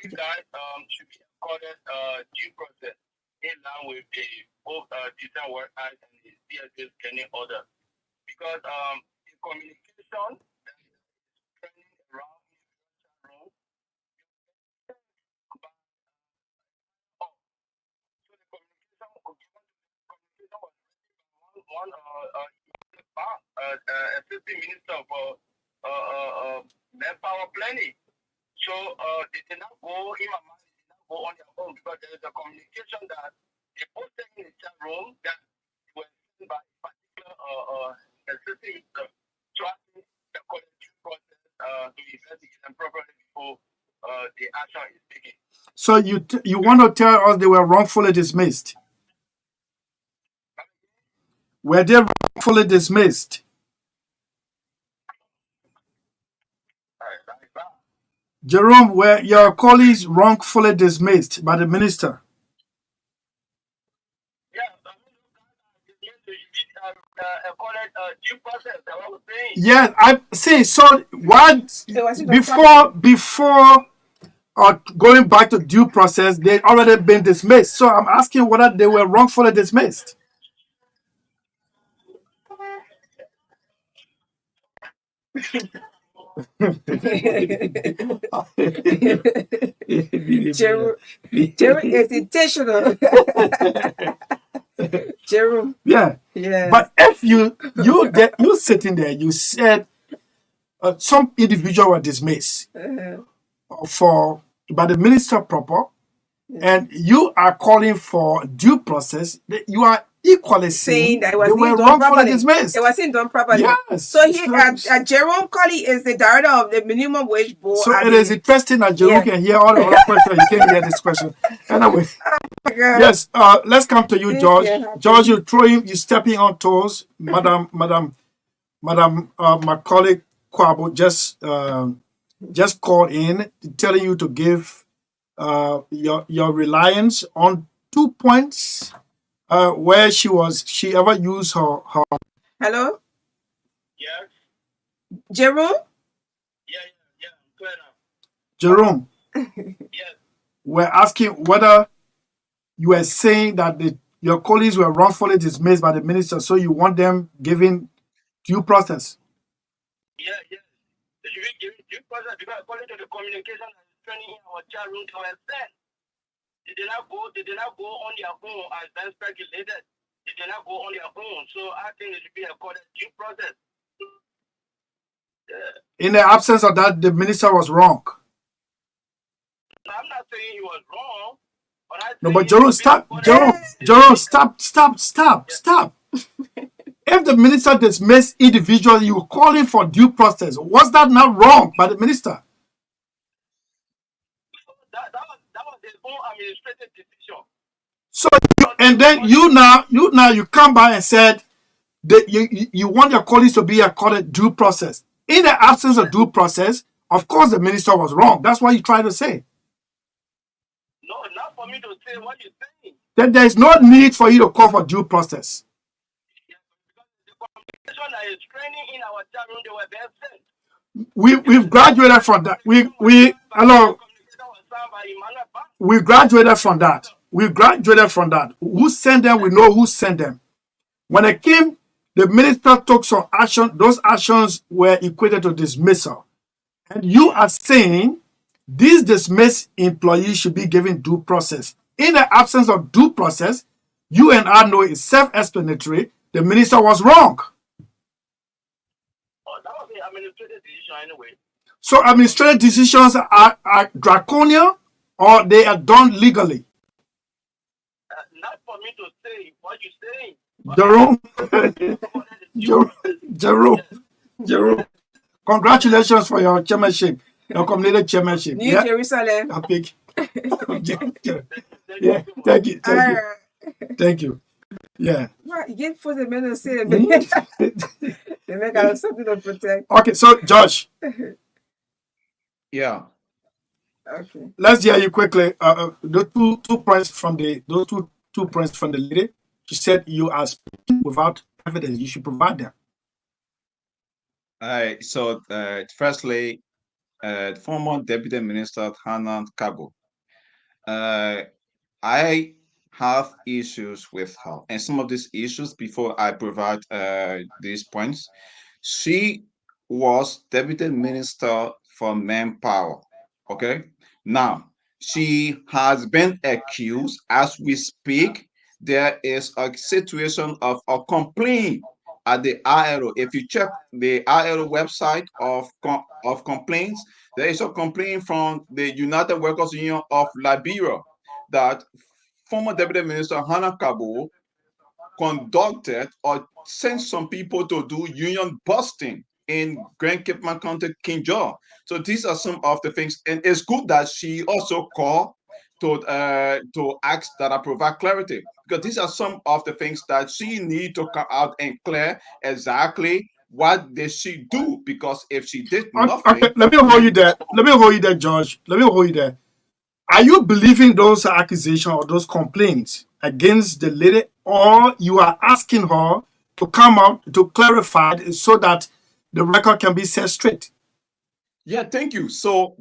These guys should be accorded due process in line with the both design work act and the CSA scanning order. Because the communication that is trending around in the room, but so the communication was given communication was received by one assistant minister for manpower planning. So they did not go in my mind, they did not go on their own because there is a communication that they posted in the chat room that was sent by a particular assistant minister. So I think the collective process to investigate them properly before the action is taken. So you want to tell us they were wrongfully dismissed? Were they wrongfully dismissed? Jerome, were your colleagues wrongfully dismissed by the minister? Yes, I see. So what? Before going back to due process, they already been dismissed. So I'm asking whether they were wrongfully dismissed. Jerome is intentional. Jerome. Yeah. Yeah. But if you sitting there, you said some individual were dismissed by the minister proper, and you are calling for due process. You are equally saying that they were wrongfully dismissed. It wasn't done properly. Yes. So Jerome Colley is the director of the minimum wage board. So it is interesting that Jerome can hear all the other questions. He can't hear this question. Anyway. Yes. Let's come to you, George. George, you stepping on toes. Madam, my colleague Kwabo just called in telling you to give your reliance on 2 points where she ever used her. Hello? Yes. Jerome? Yeah. Clear now. Jerome. Yes. We're asking whether you were saying that your colleagues were wrongfully dismissed by the minister, so you want them given due process. Yeah. They should be given due process because according to the communication that is training in our chat room to understand, they did not go on their own as then speculated. They did not go on their own. So I think it should be according due process. In the absence of that, the minister was wrong. I'm not saying he was wrong. No, but Jerome, stop. Stop. If the minister dismissed individuals, you were calling for due process. Was that not wrong by the minister? That was his own administrative decision. So, and then you come by and said that you want your colleagues to be accorded due process. In the absence of due process, of course, the minister was wrong. That's what you try to say. No, not for me to say what you're saying. Then there is no need for you to call for due process. Yeah, because the communication that is training in our chat room, they were there sent. We've graduated from that. We graduated from that. We graduated from that. Who sent them? We know who sent them. When it came, the minister took some action. Those actions were equated to dismissal. And you are saying these dismissed employees should be given due process. In the absence of due process, you and I know it's self-explanatory. The minister was wrong. Oh, that was the administrative decision anyway. So administrative decisions are draconian or they are done legally? Not for me to say what you're saying. Jerome. Congratulations for your chairmanship, your community chairmanship. New Jerusalem. Yeah, thank you. Yeah. What? You get for the men to say They make out something to protect. Okay, so Josh, Yeah. Okay. let's hear you quickly. The two points from those two points from the lady. She said you are speaking without evidence. You should provide them. So, firstly, former Deputy Minister Hanan Kabo. Uh, I have issues with her, and some of these issues, before I provide these points, she was Deputy Minister for Manpower. Okay, now she has been accused as we speak. There is a situation of a complaint at the ILO. If you check the ILO website of complaints, there is a complaint from the United Workers Union of Liberia that former Deputy Minister Hannah Kabo conducted or sent some people to do union busting in Grand Cape County, King George. So these are some of the things, and it's good that she also called to ask that I provide clarity, because these are some of the things that she need to come out and clear exactly what did she do, because if she did Okay, nothing, let me hold you then there. Let me hold you there, George. Let me hold you there. Are you believing those accusations or those complaints against the lady, or you are asking her to come out to clarify it so that the record can be set straight? yeah, thank you. So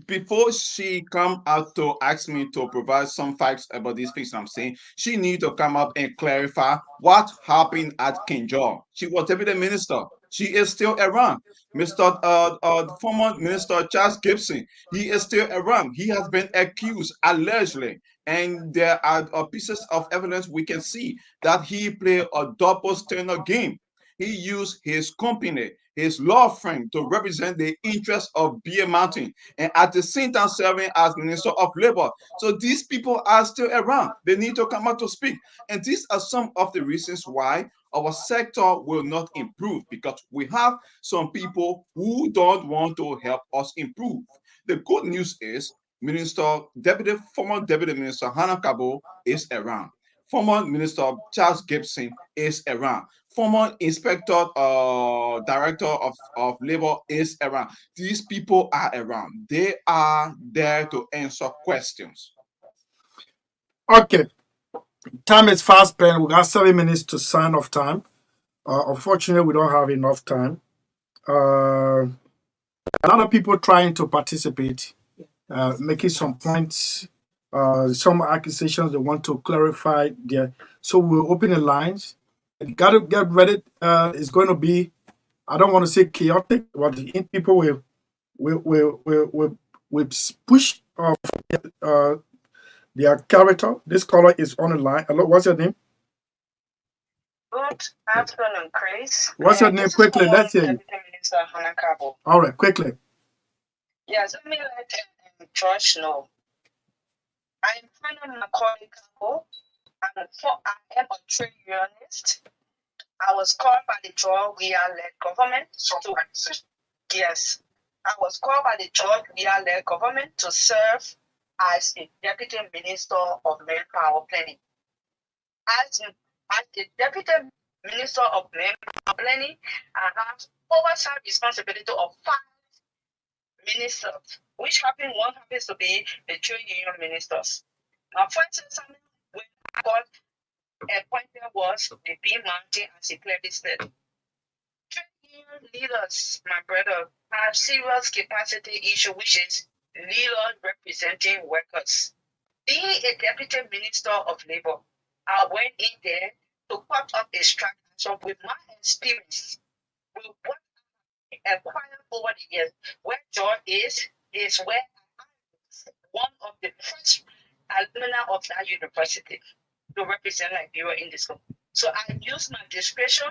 before she come out to ask me to provide some facts about these things I'm saying, she need to come up and clarify what happened at King George. She was deputy minister. She is still around. Mr. Former Minister Charles Gibson, he is still around. He has been accused allegedly, and there are pieces of evidence we can see that he played a double standard game. He used his company, his law firm, to represent the interests of Beer Mountain, and at the same time serving as Minister of Labor. So these people are still around. They need to come out to speak. And these are some of the reasons why our sector will not improve, because we have some people who don't want to help us improve. The good news is former Deputy Minister Hannah Kabo is around. Former Minister Charles Gibson is around. Former Inspector Director of Labor is around. These people are around. They are there to answer questions. Okay, time is fast spent. We got 7 minutes to sign off time. Unfortunately, we don't have enough time. A lot of people trying to participate, making some points, some accusations they want to clarify there. So we'll open the lines. You got to get ready. It's going to be, I don't want to say chaotic, but people will push their character. This caller is on the line. Hello, what's your name? Good afternoon, Chris. What's your name? Quickly, let's hear you. Deputy Minister Hannah Kabo. All right, quickly. Yes, let me let Josh know. I'm Hannah Macaulay Kabo. I am a trade unionist. I was called by the Georgia-led government I was called by the Georgia-led government to serve as the Deputy Minister of Manpower Planning. As the Deputy Minister of Manpower Planning, I have oversight responsibility of 5 ministers, one happens to be the trade union ministers. My first assignment when I got appointed was the B Mountain as a clearly said. Trade union leaders, my brother, have serious capacity issue, which is leaders representing workers. Being a deputy minister of labor, I went in there to cut up a strike action with my experience, with what I acquired over the years. Where George is where I am one of the first alumni of that university to represent Liberia in this country. So I used my discretion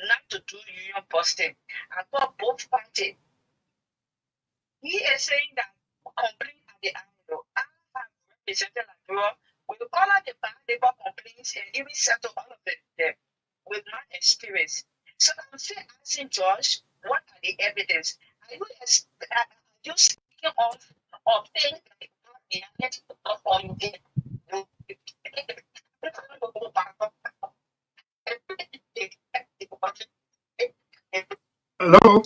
not to do union busting. I thought both parties. He is saying that complaint at the ILO. I have represented Liberia with all of the bad labor complaints and even settle all of them with my experience. So I'm still asking George, what are the evidence? Are you speaking of things like behind or you did? Hello?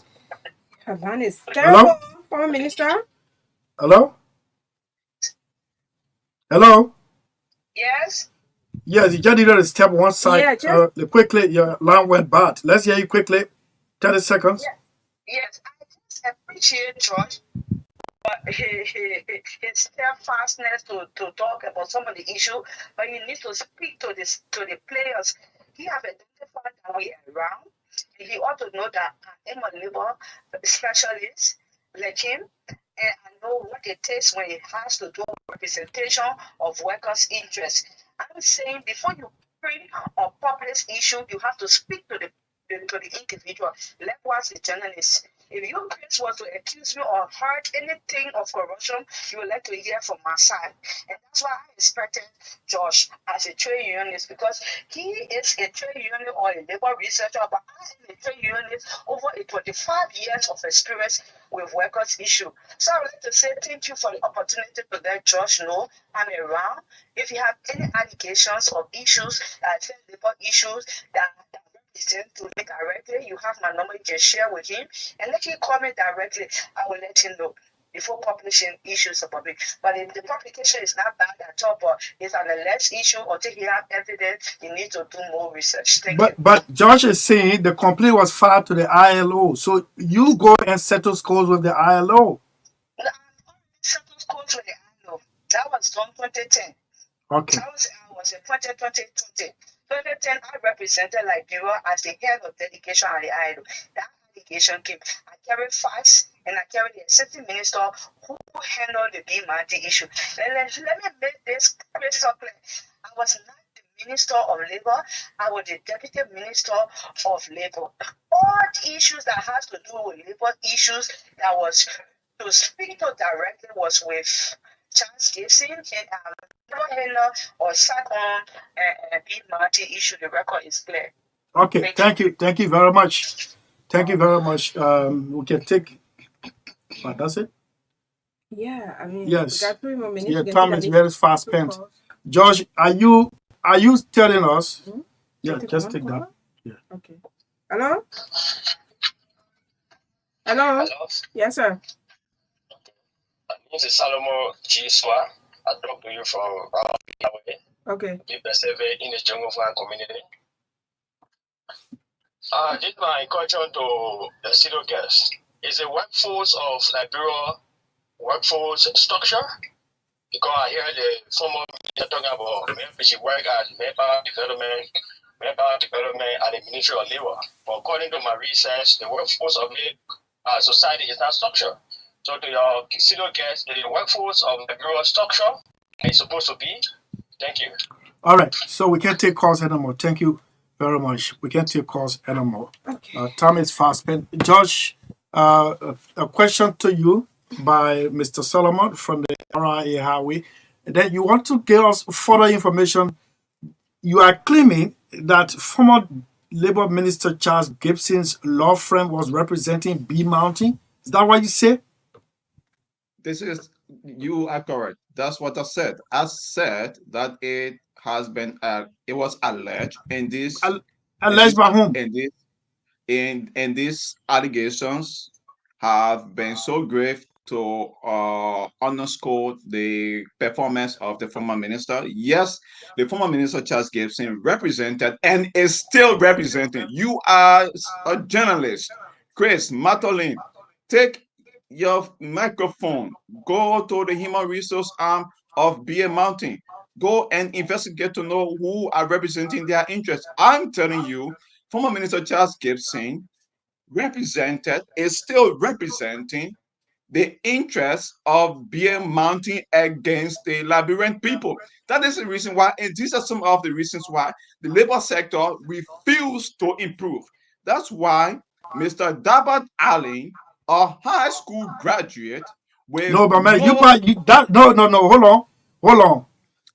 Her line is Hello? terrible, former minister. Hello? Hello? Yes. Yes, you just needed to step one side. Yeah, just Quickly, your line went bad. Let's hear you quickly. 30 seconds. Yes. I just appreciate George. His steadfastness to talk about some of the issue, but you need to speak to the players. He have identified that we are around. He ought to know that I'm a labor specialist like him, and I know what it takes when it has to do with representation of workers' interests. I'm saying before you bring or publish issue, you have to speak to the individual. Likewise, the journalist. If you, Chris, was to accuse me or heard anything of corruption, you would like to hear from my side. And that's why I expected Josh as a trade unionist, because he is a trade union or a labor researcher, but I am a trade unionist over a 25 years of experience with workers' issue. So I would like to say thank you for the opportunity to let Josh know I'm around. If you have any allegations of issues, labor issues that to me directly, you have my number, you can share with him, and let him call me directly. I will let him know before publishing issues about me. But if the publication is not bad at all, but it's an alleged issue, until he have evidence, you need to do more research. Thank you. But Josh is saying the complaint was filed to the ILO. So you go and settle scores with the ILO. Settle scores with the ILO. That was done 2010. Okay. I was appointed 2020. 2010, I represented Liberia as the head of delegation at the ILO. That delegation came. I carried facts and I carried the assistant minister who handled the BMAT issue. Let me make this crystal clear. I was not the Minister of Labor. I was the Deputy Minister of Labor. All the issues that has to do with labor issues that was to speak to directly was with Charles Gibson and handler or sat on BMAT issue. The record is clear. Okay, thank you. Thank you very much. Thank you very much. We can take, that's it? yeah. I mean, Yes. we got 3 more minutes. Yeah, We can time take is at very least fast 2 spent. calls. Josh, are you telling us? Hmm? Yeah, Take just one take that. call? Yeah. Okay. Hello? Hello? Hello. Yes, sir. This is Solomon G. Saah. I talk to you from Yahweh. Okay. We persevere in the jungle flag community. This is my question to the studio guest. Is the workforce of Liberia workforce structure? Because I hear the former minister talking about she work at manpower development at the Ministry of Labor. But according to my research, the workforce of society is not structured. So to your studio guest, the workforce of Liberia structure is supposed to be. Thank you. All right. So we can't take calls anymore. Thank you very much. We can't take calls anymore. Okay. Time is fast spent. Josh, a question to you by Mr. Solomon from the RIA Highway. And then you want to give us further information. You are claiming that former Labor Minister Charles Gibson's law firm was representing B Mountain. Is that what you say? You are correct. That's what I said. I said that it was alleged in Alleged by whom? in these allegations have been so grave to underscore the performance of the former minister. Yes, the former minister Charles Gibson represented and is still representing. You are a journalist, Chris Magdalene. Take your microphone. Go to the human resource arm of BA Mountain. Go and investigate to know who are representing their interests. I'm telling you, former Minister Charles Gibson is still representing the interests of BA Mountain against the Liberian people. That is the reason why, and these are some of the reasons why the labor sector refused to improve. That's why Mr. Dabat Allen, a high school graduate with No, but man, no hold on.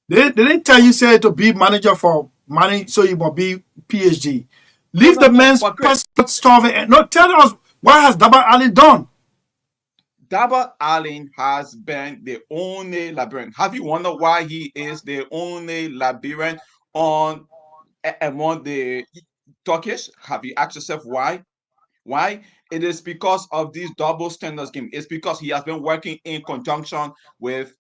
They didn't tell you say to be manager for money, so you must be PhD. Leave the man's personal stuff and no tell us what has Dabat Ali done. Dabat Allen has been the only Liberian. Have you wondered why he is the only Liberian among the Turkish? Have you asked yourself why? Why? It is because of this double standard scheme. It's because he has been working in conjunction with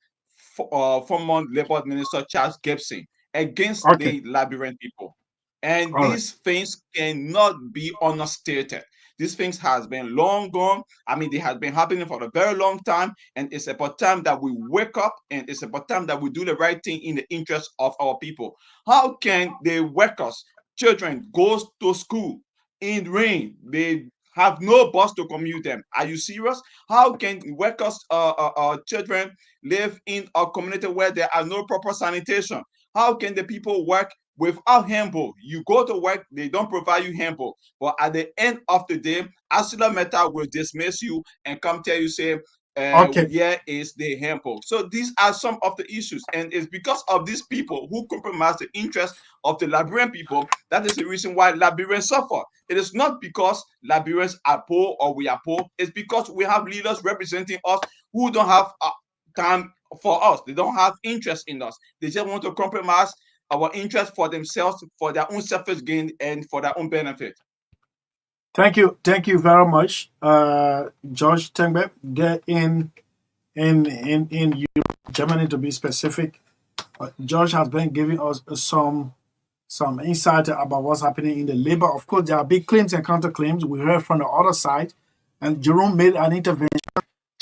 former Labor Minister Charles Gibson against Okay. the Liberian people. And All right. these things cannot be understated. These things has been long gone. I mean, they have been happening for a very long time, and it's about time that we wake up, and it's about time that we do the right thing in the interest of our people. How can the workers, children, go to school in rain? They have no bus to commute them. Are you serious? How can workers, children live in a community where there are no proper sanitation? How can the people work without handbook? You go to work, they don't provide you handbook. But at the end of the day, Asila Meta will dismiss you and come tell you, say, Okay. where is the handbook? So these are some of the issues. And it's because of these people who compromise the interest of the Liberian people. That is the reason why Liberians suffer. It is not because Liberians are poor or we are poor. It's because we have leaders representing us who don't have time for us. They don't have interest in us. They just want to compromise our interest for themselves, for their own selfish gain, and for their own benefit. Thank you very much, George Tengbe. There in Europe, Germany to be specific. George has been giving us some insight about what's happening in the labor. Of course, there are big claims and counterclaims. We heard from the other side, and Jerome made an intervention.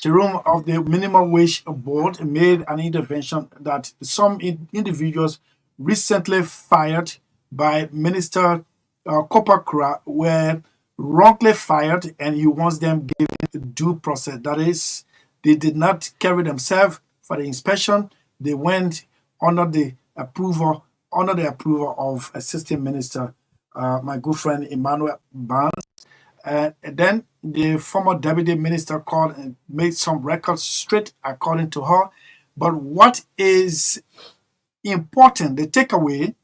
Jerome of the Minimum Wage Board made an intervention that some individuals recently fired by Minister Kopakura were wrongly fired, and he wants them given due process. That is, they did not carry themselves for the inspection. They went under the approval of Assistant Minister, my good friend Emmanuel Barnes. And then the former deputy minister called and made some records straight according to her. But what is important, the takeaway,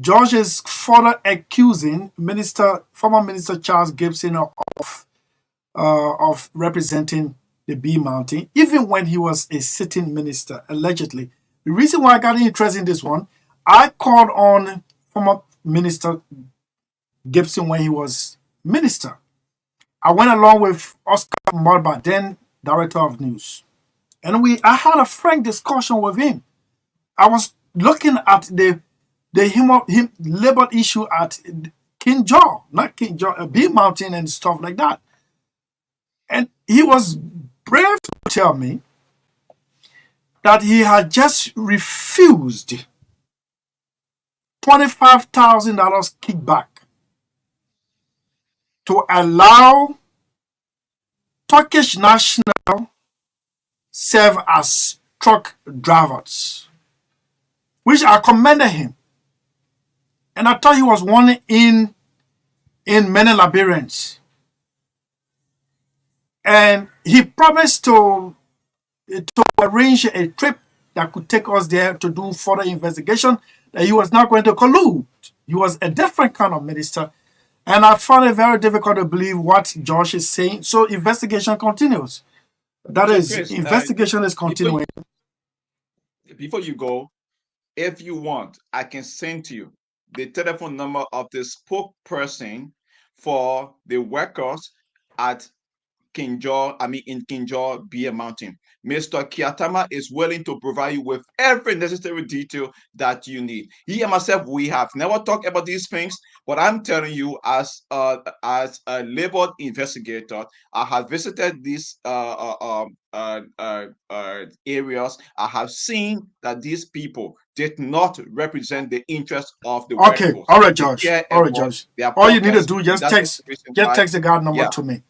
George is further accusing former Minister Charles Gibson of representing the B Mountain, even when he was a sitting minister, allegedly. The reason why I got interested in this one, I called on former Minister Gibson when he was minister. I went along with Oscar Morba, then director of news, and I had a frank discussion with him. I was looking at the labor issue at King Jaw, not King Jaw, B Mountain and stuff like that. And he was brave to tell me that he had just refused $25,000 kickback to allow Turkish national serve as truck drivers, which I commended him. And I thought he was one in many Liberians. And he promised to arrange a trip that could take us there to do further investigation, that he was not going to collude. He was a different kind of minister. And I found it very difficult to believe what Josh is saying. So investigation continues. That is, Chris, investigation is continuing. Before you go, if you want, I can send to you the telephone number of the spokesperson for the workers at in King Jaw Beer Mountain. Mr. Kiatama is willing to provide you with every necessary detail that you need. He and myself, we have never talked about these things, but I'm telling you, as a labor investigator, I have visited these areas. I have seen that these people did not represent the interest of the okay, workforce. All right, George. All right, George. All you need to do, just text the guard number to me.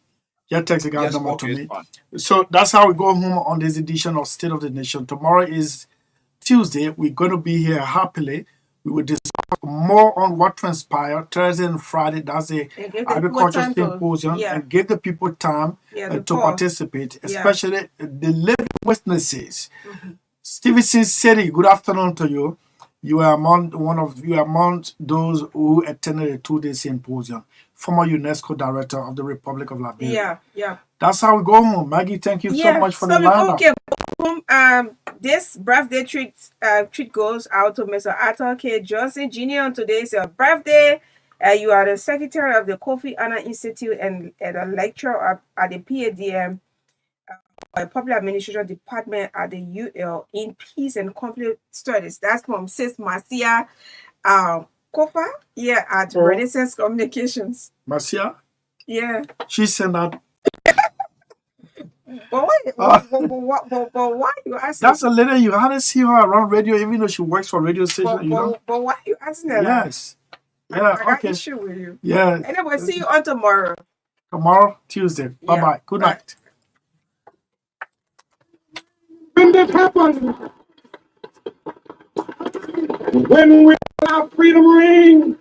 Just text the guard number to me. So that's how we go home on this edition of State of the Nation. Tomorrow is Tuesday. We're going to be here happily. We will discuss more on what transpired Thursday and Friday. That's the agriculture symposium, and give the people time to participate, especially the living witnesses. Stevenson Sellee, good afternoon to you. You are among those who attended the 2-day symposium. Former UNESCO director of the Republic of Liberia. Yeah. That's how we go home. Maggie, thank you so much for the lineup. Okay, home. This birthday treat goes out to Mr. Arthur K. Johnson Jr. on today's birthday. You are the secretary of the Kofi Annan Institute and a lecturer at the PADM, Public Administration Department at the UL in Peace and Conflict Studies. That's from Sis Marcia Kofa, yeah, at Renaissance Communications. Marcia? Yeah. She sent out. But why you asking? That's a lady you hardly see her around radio, even though she works for radio station. But why you asking that? Yes. Yeah. I got Okay. issue with you. Yeah. Anyway, see you on tomorrow. Tomorrow, Tuesday. Bye Yeah. bye. Good night. When that happens, when we allow freedom ring,